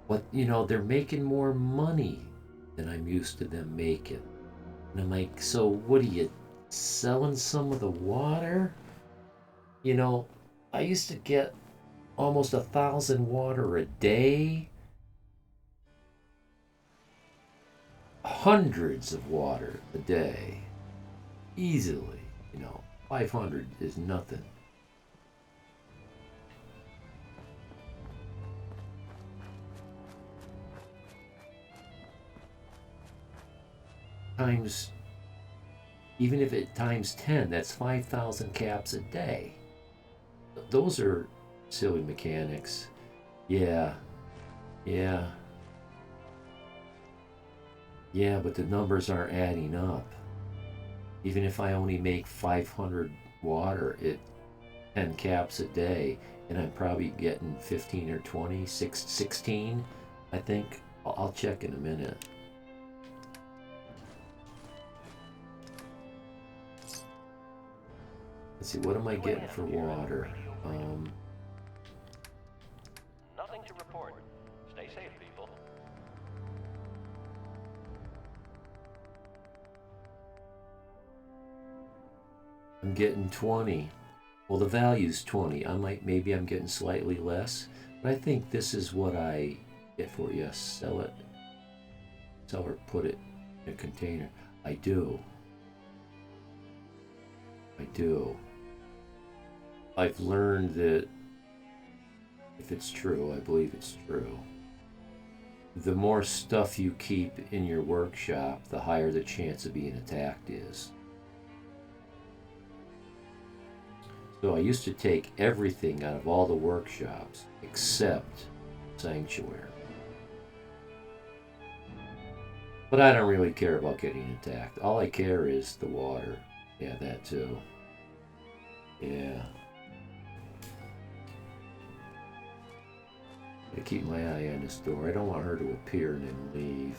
But, you know, they're making more money than I'm used to them making. And I'm like, so what are you selling some of the water? You know, I used to get almost 1,000 water a day. Hundreds of water a day. Easily, you know, 500 is nothing. Times, even if it times 10, that's 5,000 caps a day. Those are silly mechanics. Yeah. Yeah, but the numbers aren't adding up. Even if I only make 500 water at 10 caps a day, and I'm probably getting 15 or 20, 16, I think. I'll check in a minute. Let's see, what am I getting for water? Nothing to report. Stay safe, people. I'm getting 20. Well, the value's 20. Maybe I'm getting slightly less, but I think this is what I get for it. Yes, sell it. Sell or put it in a container. I do. I've learned that if it's true, I believe it's true. The more stuff you keep in your workshop, the higher the chance of being attacked is. So I used to take everything out of all the workshops except Sanctuary. But I don't really care about getting attacked. All I care is the water. Yeah, that too. Yeah. I keep my eye on this door. I don't want her to appear and then leave.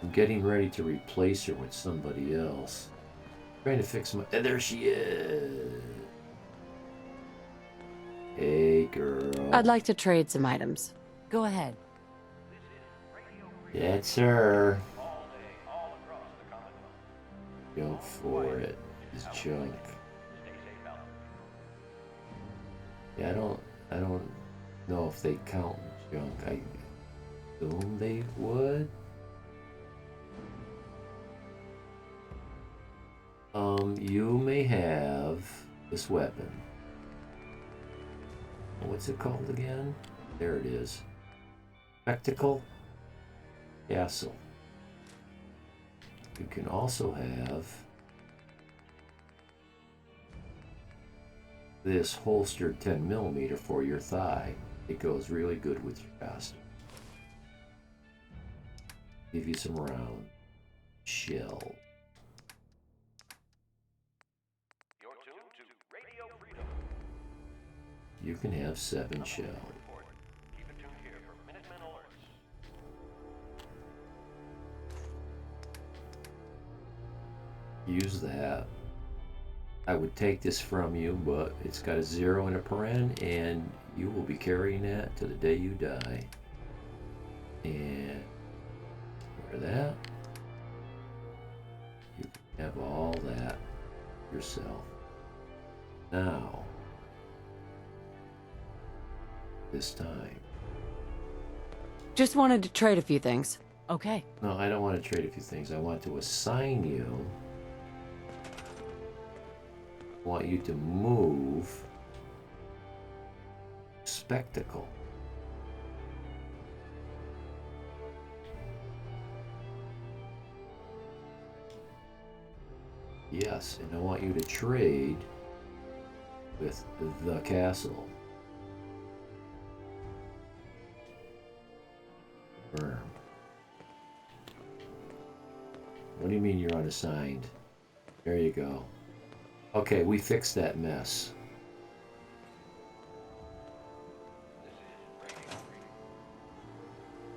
I'm getting ready to replace her with somebody else. Trying to fix my... And there she is! Hey, girl. I'd like to trade some items. Go ahead. That's her. All day, all across the Commonwealth. Go for it. It's junk. Stay safe out Yeah, I don't know if they count junk. I assume they would. You may have this weapon. What's it called again? There it is. Spectacle Castle. You can also have this holstered 10mm for your thigh. It goes really good with your costume. Give you some round shell. You're tuned to Radio Freedom. You can have 7 shell. Report. Keep it tuned here for Minutemen alerts. Use that. I would take this from you, but it's got a 0 and a paren, and you will be carrying that to the day you die. And wear that. You can have all that yourself. Now, this time. Just wanted to trade a few things. Okay. No, I don't want to trade a few things. I want to assign you. I want you to move Spectacle. Yes, and I want you to trade with the castle. Firm. What do you mean you're unassigned? There you go. Okay, we fixed that mess.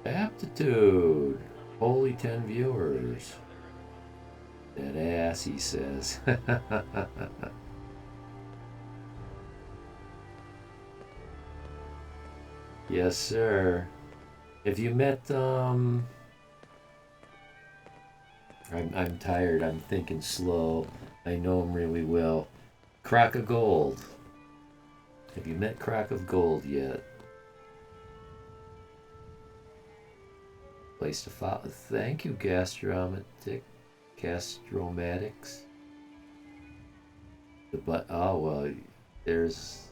Aptitude. Holy 10 viewers. That ass, he says. Yes, sir. Have you met, I'm tired. I'm thinking slow. I know him really well. Crock of Gold. Have you met Crock of Gold yet? Place to follow. Thank you, Gastromatics. Oh well, there's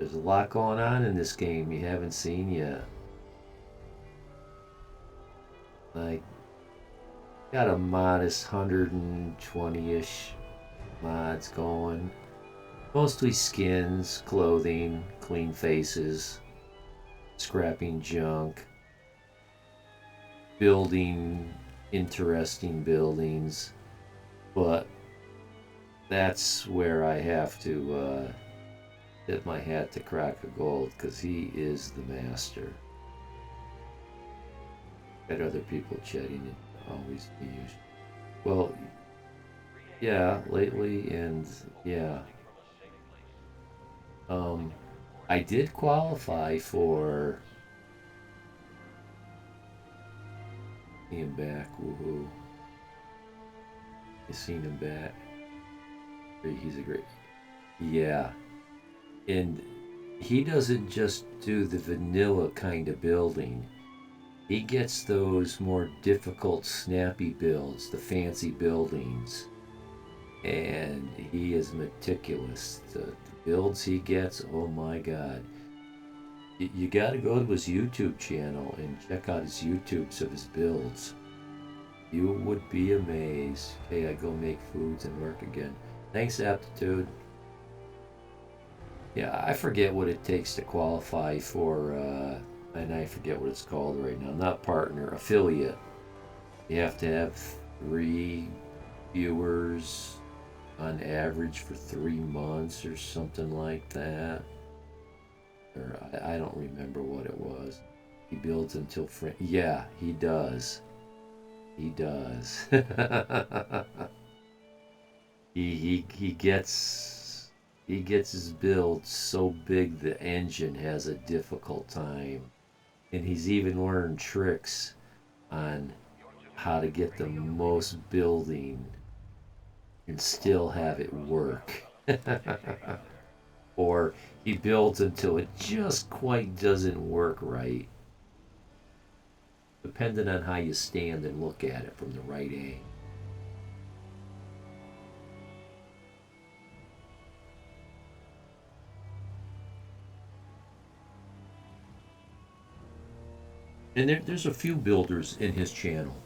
a lot going on in this game you haven't seen yet. Like, got a modest 120-ish mods going. Mostly skins, clothing, clean faces, scrapping junk, building interesting buildings, but that's where I have to tip my hat to Crock of Gold, because he is the master. Got other people chatting and always be used. Well, yeah, lately, and yeah. I did qualify for... See him back, woohoo. You seen him back. He's a great... Yeah. And he doesn't just do the vanilla kind of building. He gets those more difficult, snappy builds, the fancy buildings. And he is meticulous. The builds he gets, oh my god. You gotta go to his YouTube channel and check out his YouTubes of his builds. You would be amazed. Okay, I go make foods and work again. Thanks, Aptitude. Yeah, I forget what it takes to qualify for, and I forget what it's called right now. Not partner, affiliate. You have to have 3 viewers on average for 3 months or something like that. Or I don't remember what it was. He builds until yeah, he does. He does. he gets his build so big the engine has a difficult time, and he's even learned tricks on how to get the most building and still have it work. Or he builds until it just quite doesn't work right, depending on how you stand and look at it from the right angle. And there's a few builders in his channel.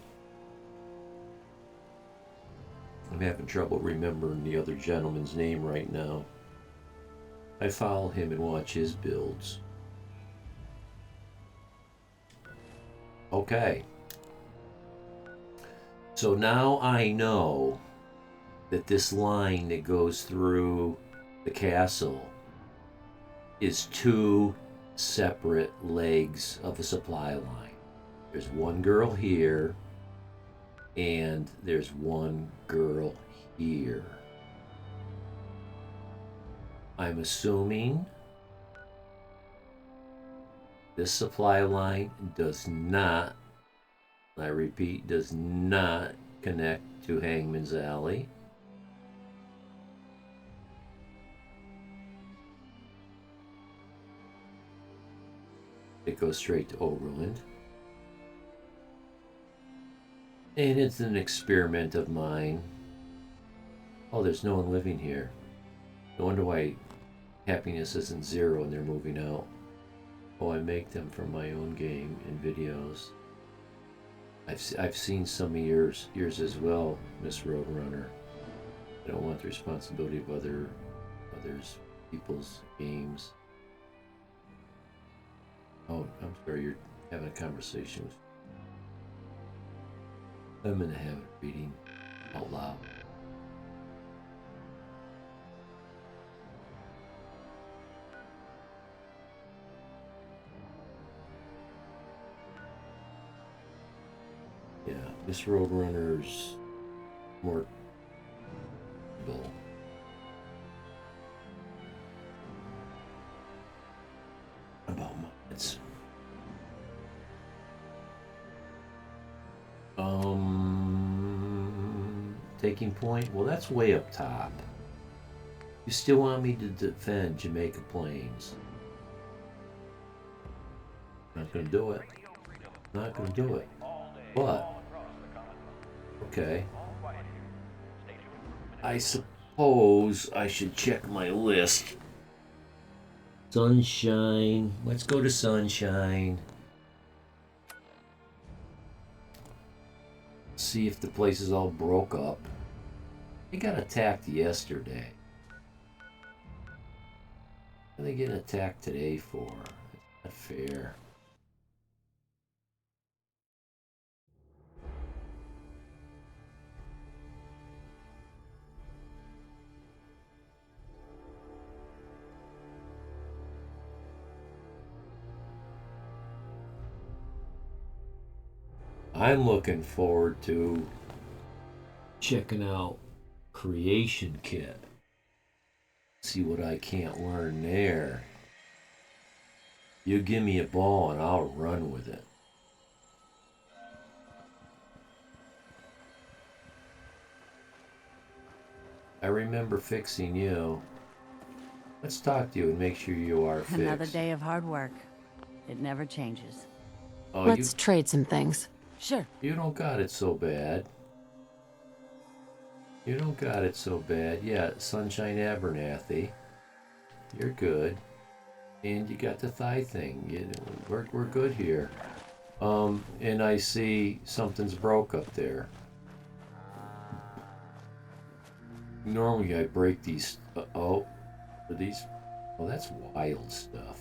I'm having trouble remembering the other gentleman's name right now. I follow him and watch his builds. Okay. So now I know that this line that goes through the castle is 2 separate legs of a supply line. There's one girl here, and there's one girl here. I'm assuming this supply line does not, I repeat, does not connect to Hangman's Alley. It goes straight to Oberland. And it's an experiment of mine. Oh, there's no one living here. No wonder why happiness isn't 0 and they're moving out. Oh, I make them for my own game and videos. I've seen some of yours as well, Miss Roadrunner. I don't want the responsibility of others people's games. Oh, I'm sorry, you're having a conversation with... I'm in the habit of reading out loud. This Roadrunner's more stable. About mods. Taking point? Well, that's way up top. You still want me to defend Jamaica Plains? Not gonna do it. Not gonna do it. But, okay. I suppose I should check my list. Sunshine. Let's go to Sunshine. See if the place is all broke up. They got attacked yesterday. What are they getting attacked today for? That's not fair. I'm looking forward to checking out Creation Kit. See what I can't learn there. You give me a ball and I'll run with it. I remember fixing you. Let's talk to you and make sure you are fixed. Another day of hard work. It never changes. Oh, Let's trade some things. Sure. you don't got it so bad. You don't got it so bad. Yeah, Sunshine Abernathy. You're good. And you got the thigh thing. You know, we're good here. And I see something's broke up there. Normally I break these. Are these? Oh, that's wild stuff.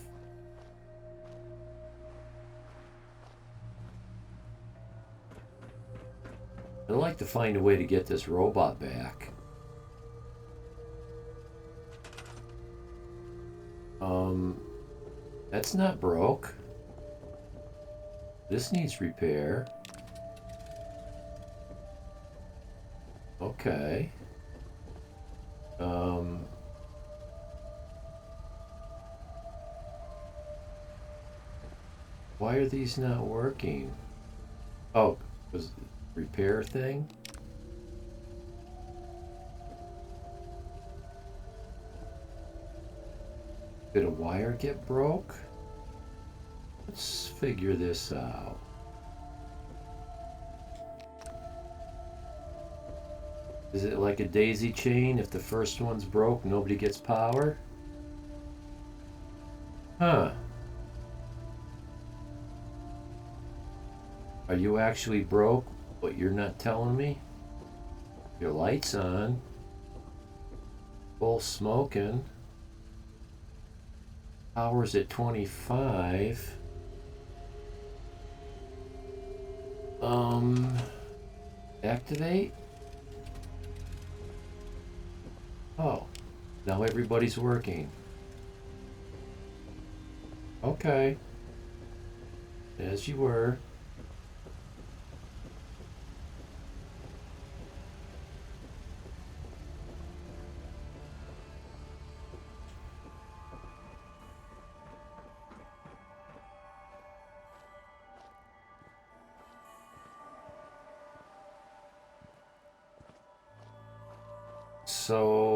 I'd like to find a way to get this robot back. That's not broke. This needs repair. Okay. Why are these not working? Oh, was repair thing? Did a wire get broke? Let's figure this out. Is it like a daisy chain? If the first one's broke, nobody gets power? Huh. Are you actually broke, but you're not telling me? Your light's on. Full smoking. Power's at 25. Activate? Oh, now everybody's working. Okay. As you were. So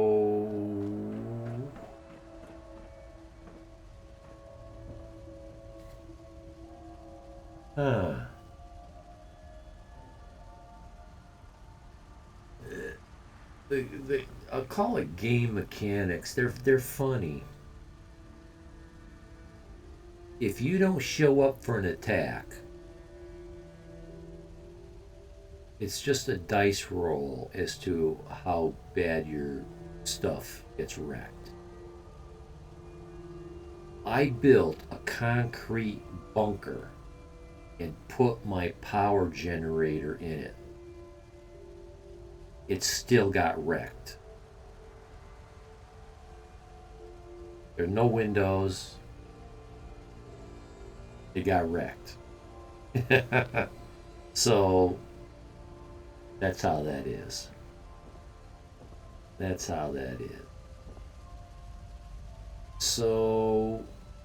I'll call it game mechanics. They're funny. If you don't show up for an attack, it's just a dice roll as to how bad your stuff gets wrecked. I built a concrete bunker and put my power generator in it. It still got wrecked. There are no windows. It got wrecked. So That's how that is. That's how that is. So,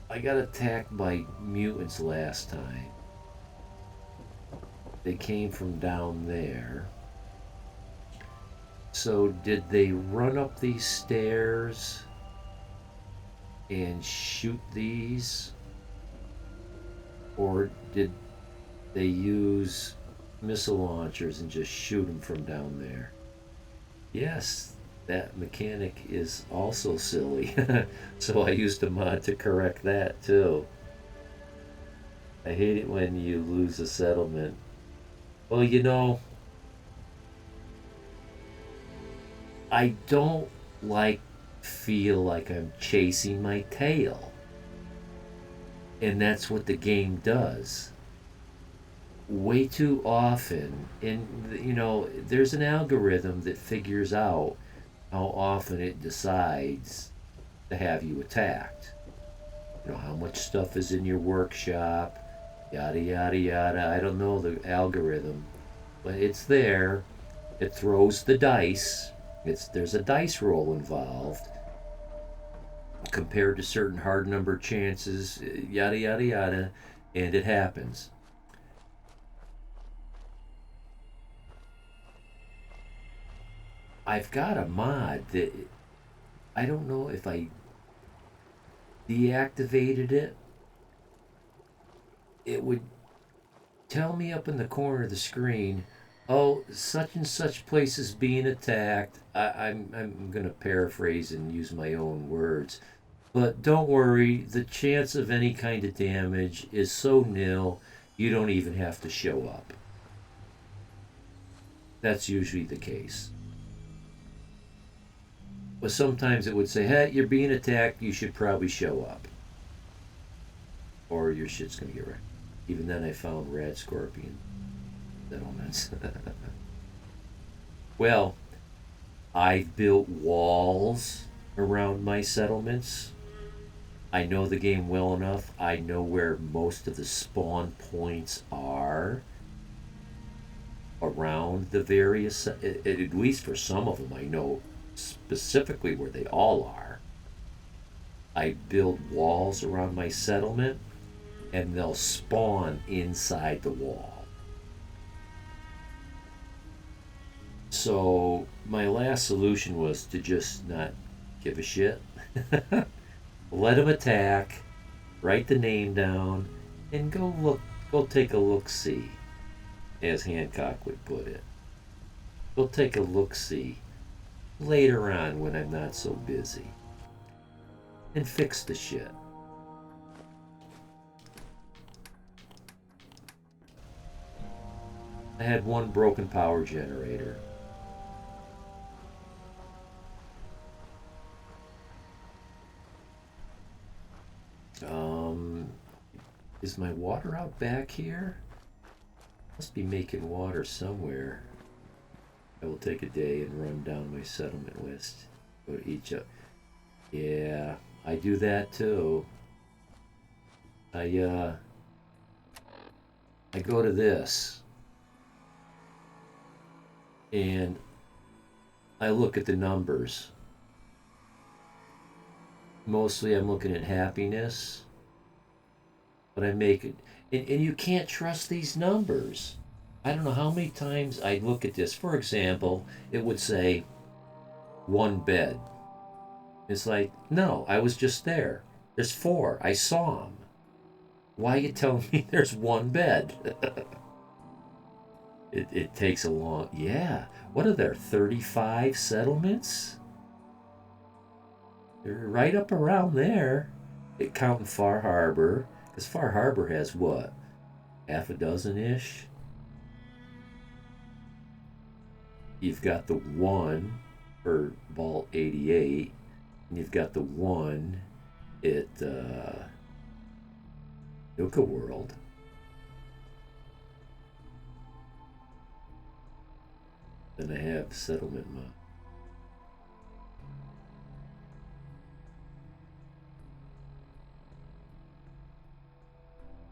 I got attacked by mutants last time. They came from down there. So, did they run up these stairs and shoot these? Or did they use missile launchers and just shoot them from down there? Yes, that mechanic is also silly. So I used a mod to correct that too. I hate it when you lose a settlement. Well, you know, I don't feel like I'm chasing my tail. And that's what the game does. Way too often, and you know, there's an algorithm that figures out how often it decides to have you attacked. You know, how much stuff is in your workshop, yada yada yada. I don't know the algorithm, but it's there. It throws the dice. There's a dice roll involved compared to certain hard number chances, yada yada yada, and it happens. I've got a mod that I don't know if I deactivated it. It would tell me up in the corner of the screen, oh, such and such place is being attacked. I'm going to paraphrase and use my own words. But don't worry, the chance of any kind of damage is so nil, you don't even have to show up. That's usually the case. But sometimes it would say, hey, you're being attacked, you should probably show up. Or your shit's gonna get wrecked. Even then I found rad scorpion settlements. Well, I've built walls around my settlements. I know the game well enough. I know where most of the spawn points are around the various, at least for some of them I know specifically where they all are. I build walls around my settlement and they'll spawn inside the wall. So my last solution was to just not give a shit. Let them attack, write the name down, and go take a look-see, as Hancock would put it. Go take a look-see later on when I'm not so busy, and fix the shit. I had one broken power generator. Is my water out back here? Must be making water somewhere. I will take a day and run down my settlement list. Go to each up. Yeah, I do that too. I go to this and I look at the numbers. Mostly I'm looking at happiness, but I make it, and you can't trust these numbers. I don't know how many times I look at this. For example, it would say 1 bed. It's like, no, I was just there. There's 4. I saw them. Why are you telling me there's 1 bed? It takes a long... Yeah. What are there, 35 settlements? They're right up around there. Counting Far Harbor. Because Far Harbor has what? Half a dozen-ish? You've got the 1 for Vault 88. And you've got the 1 at Nuka World. Then I have Settlement Mod.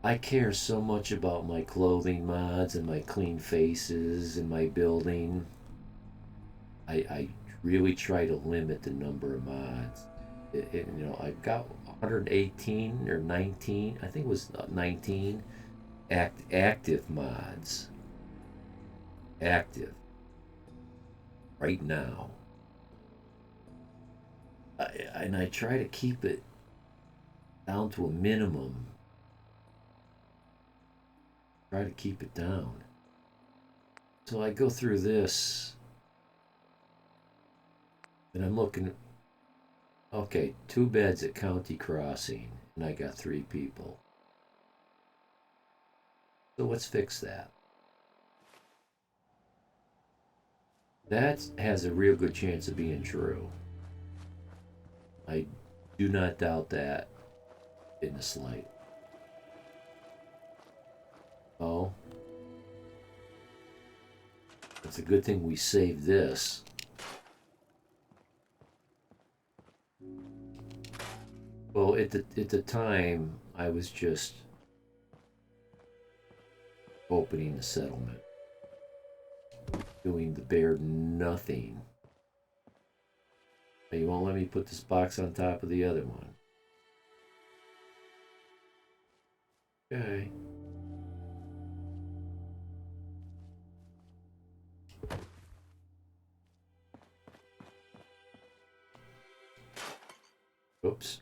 I care so much about my clothing mods and my clean faces and my building. I really try to limit the number of mods. You know, I've got 118 or 19, I think it was 19 active mods. Active. Right now. And I try to keep it down to a minimum. Try to keep it down. So I go through this and I'm looking, okay, 2 beds at County Crossing and I got 3 people. So let's fix that. That has a real good chance of being true. I do not doubt that in the slightest. Oh. It's a good thing we saved this. Well, at the time, I was just opening the settlement. Doing the bare nothing. You won't let me put this box on top of the other one. Okay. Oops.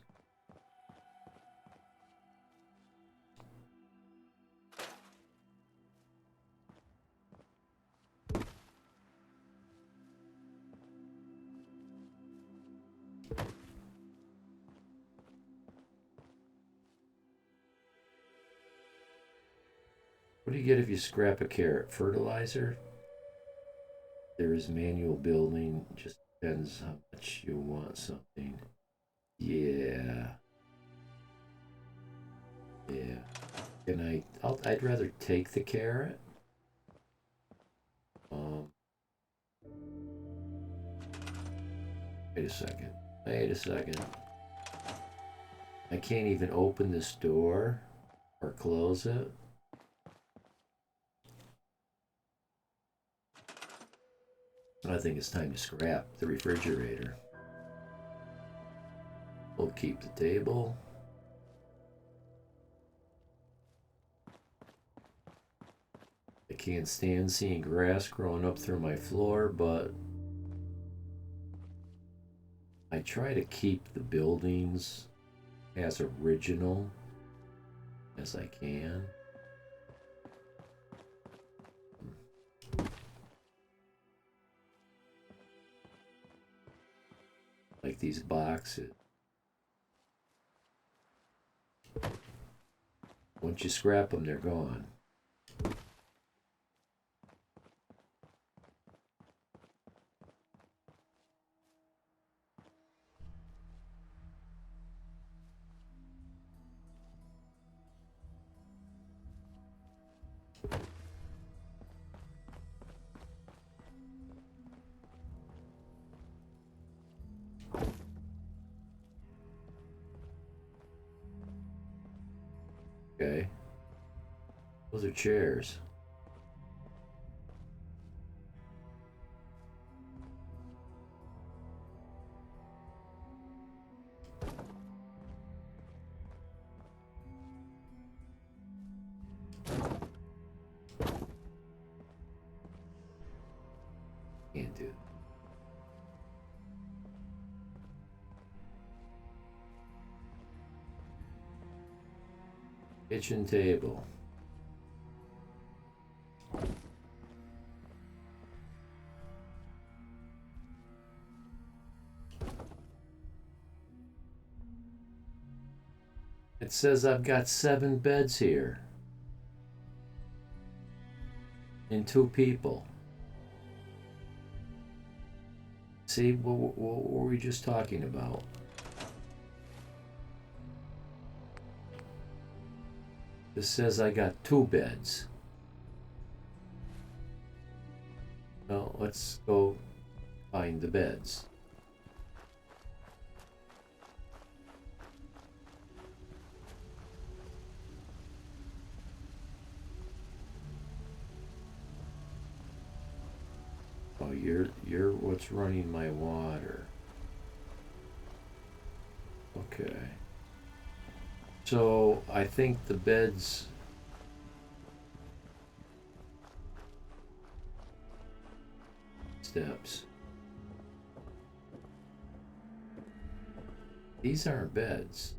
What do you get if you scrap a carrot? Fertilizer? There is manual building. Just depends how much you want something. Yeah. Yeah. Can I'd rather take the carrot. Wait a second. Wait a second. I can't even open this door or close it. I think it's time to scrap the refrigerator. We'll keep the table. I can't stand seeing grass growing up through my floor, but I try to keep the buildings as original as I can. Like these boxes. Once you scrap them, they're gone. Okay. Those are chairs. Can't do. Kitchen table. It says I've got 7 beds here. And 2 people. See, what were we just talking about? This says I got 2 beds. Well, let's go find the beds. you're what's running my water. Okay. So I think the beds. Steps. These aren't beds.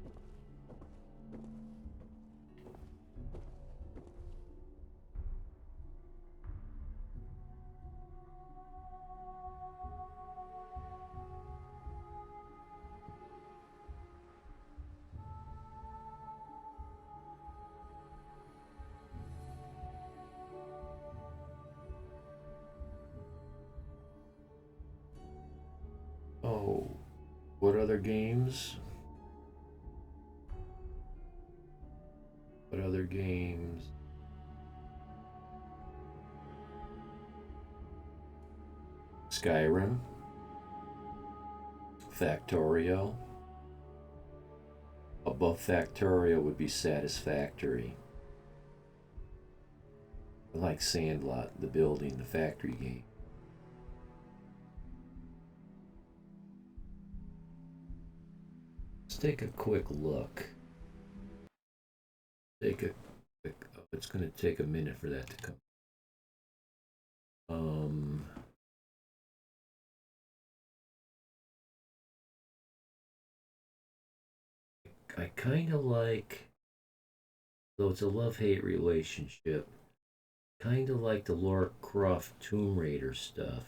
Oh, what other games? What other games? Skyrim, Factorio. Above Factorio would be Satisfactory. I like Sandlot, the building, the factory game. Let's take a quick look. Take a quick. Oh, it's going to take a minute for that to come. I kind of like, though it's a love-hate relationship, kind of like the Lara Croft Tomb Raider stuff.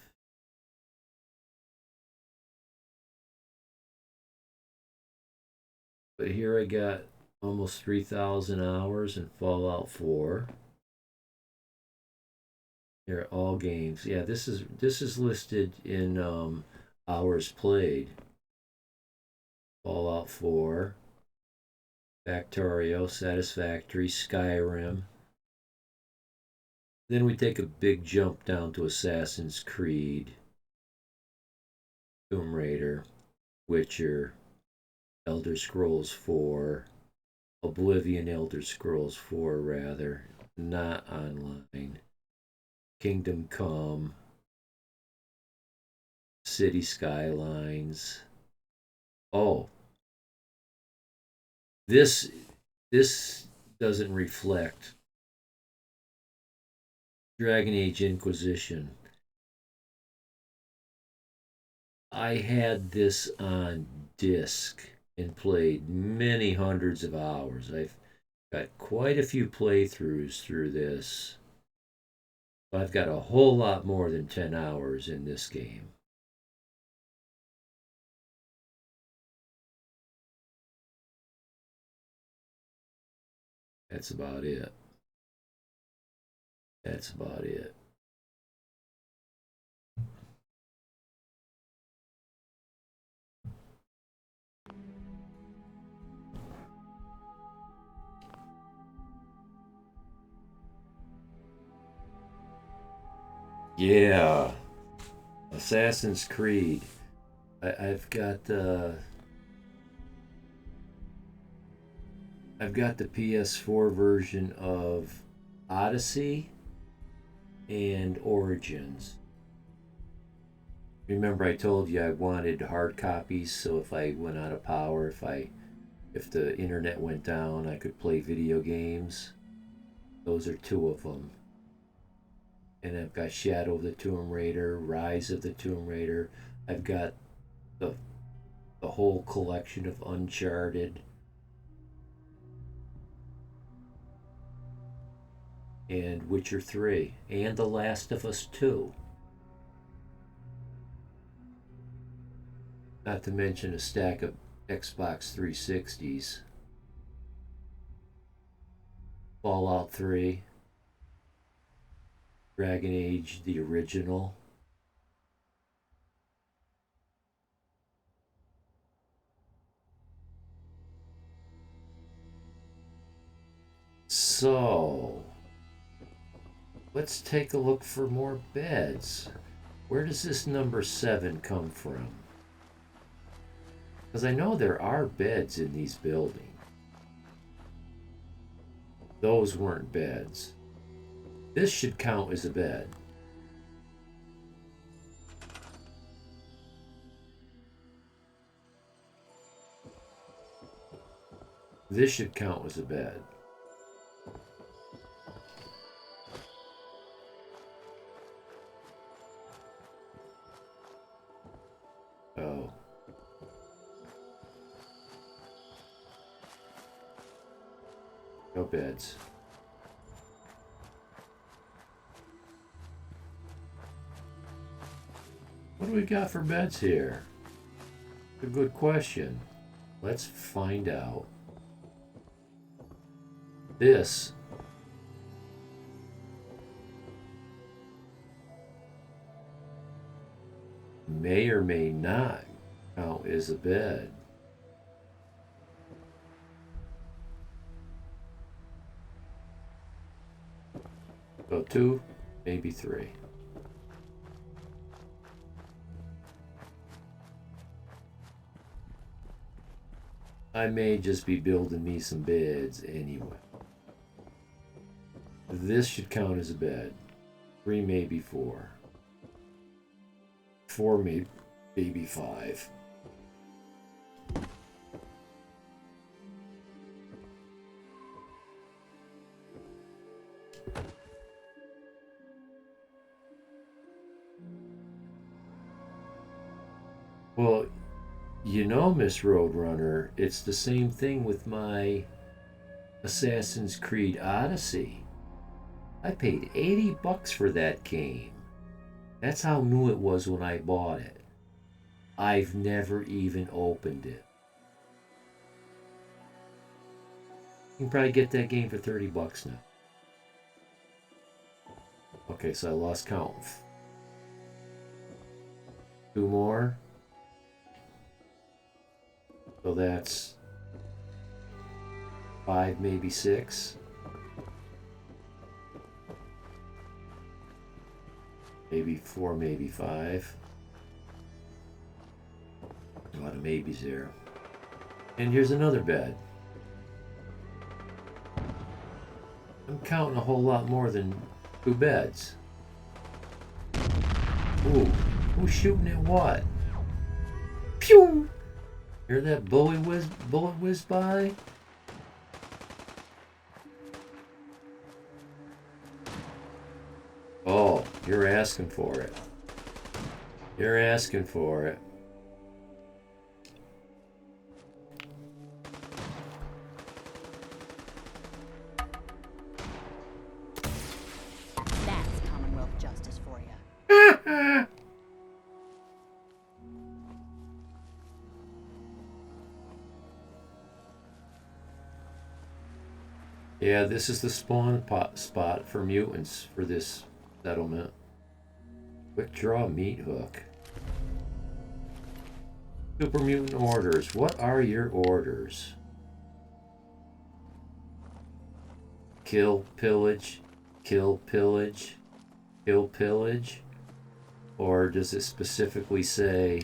But here I got almost 3,000 hours in Fallout 4. Here are all games. Yeah, this is listed in hours played. Fallout 4, Factorio, Satisfactory, Skyrim. Then we take a big jump down to Assassin's Creed, Tomb Raider, Witcher, Elder Scrolls 4, Oblivion Elder Scrolls 4 rather, not online, Kingdom Come, City Skylines. Oh, this doesn't reflect Dragon Age Inquisition. I had this on disc and played many hundreds of hours. I've got quite a few playthroughs through this. I've got a whole lot more than 10 hours in this game. That's about it. That's about it. Yeah, Assassin's Creed. I've got the PS4 version of Odyssey and Origins. Remember I told you I wanted hard copies, so if I went out of power, if the internet went down, I could play video games. Those are two of them. And I've got Shadow of the Tomb Raider, Rise of the Tomb Raider. I've got the whole collection of Uncharted. And Witcher 3. And The Last of Us 2. Not to mention a stack of Xbox 360s. Fallout 3. Dragon Age, the original. So, let's take a look for more beds. Where does this number 7 come from? Because I know there are beds in these buildings. Those weren't beds. This should count as a bed. This should count as a bed. Oh. No beds. What do we got for beds here? A good question. Let's find out. This may or may not count as a bed. So 2, maybe 3. I may just be building me some beds anyway. This should count as a bed. 3, maybe 4. 4, maybe 5. Well, you know, Miss Roadrunner, it's the same thing with my Assassin's Creed Odyssey. I paid $80 for that game. That's how new it was when I bought it. I've never even opened it. You can probably get that game for $30 now. Okay, so I lost count. 2 more. So that's 5, maybe 6. Maybe 4, maybe 5. A lot of maybes there. And here's another bed. I'm counting a whole lot more than 2 beds. Ooh, who's shooting at what? Pew! Hear that bullet whiz by? Oh, you're asking for it. You're asking for it. That's Commonwealth justice for you. Yeah, this is the spawn spot for mutants for this settlement. Quick draw meat hook. Super mutant orders. What are your orders? Kill, pillage, kill, pillage, kill, pillage? Or does it specifically say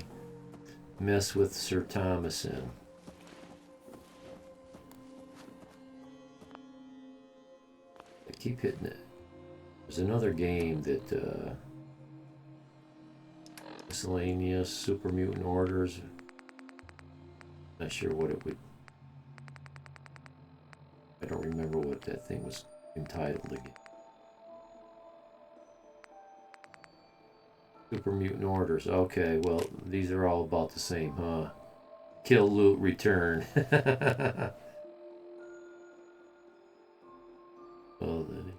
mess with sirtomasin? I keep hitting it. There's another game that miscellaneous super mutant orders. Not sure what it would. I don't remember what that thing was entitled again. Super mutant orders. Okay, well, these are all about the same, huh? Kill, loot, return. Well, then.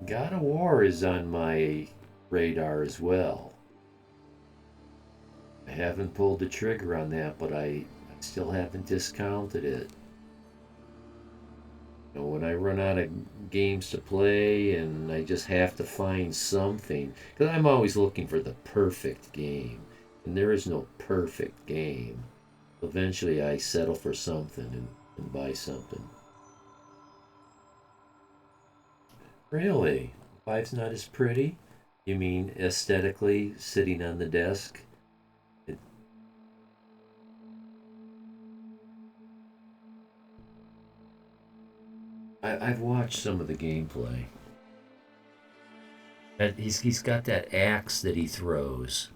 God of War is on my radar as well. I haven't pulled the trigger on that, but I still haven't discounted it. You know, when I run out of games to play and I just have to find something, because I'm always looking for the perfect game, and there is no perfect game. Eventually I settle for something and buy something. Really? 5's not as pretty? You mean aesthetically sitting on the desk? I've watched some of the gameplay. And he's got that axe that he throws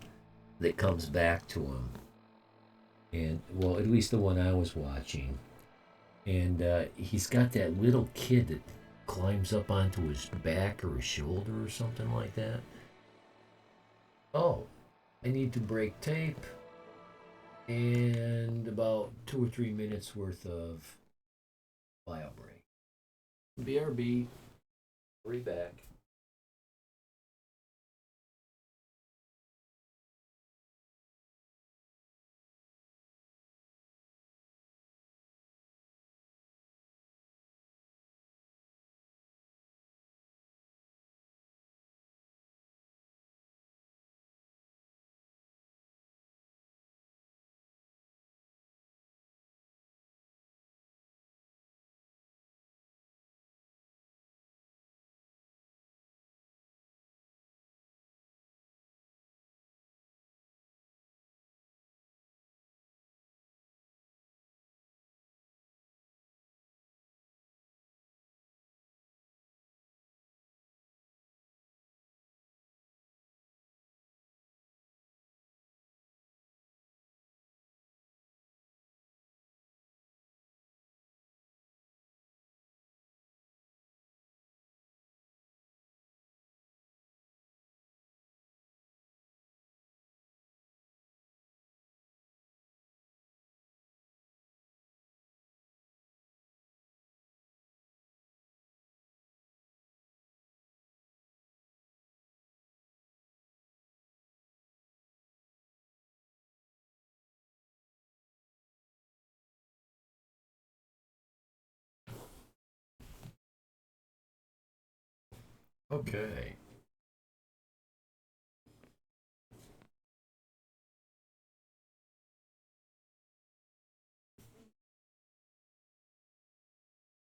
that comes back to him. And, well, at least the one I was watching. And he's got that little kid that climbs up onto his back or his shoulder or something like that. Oh, I need to break tape. And about 2 or 3 minutes worth of file break. BRB. Hurry back. Okay.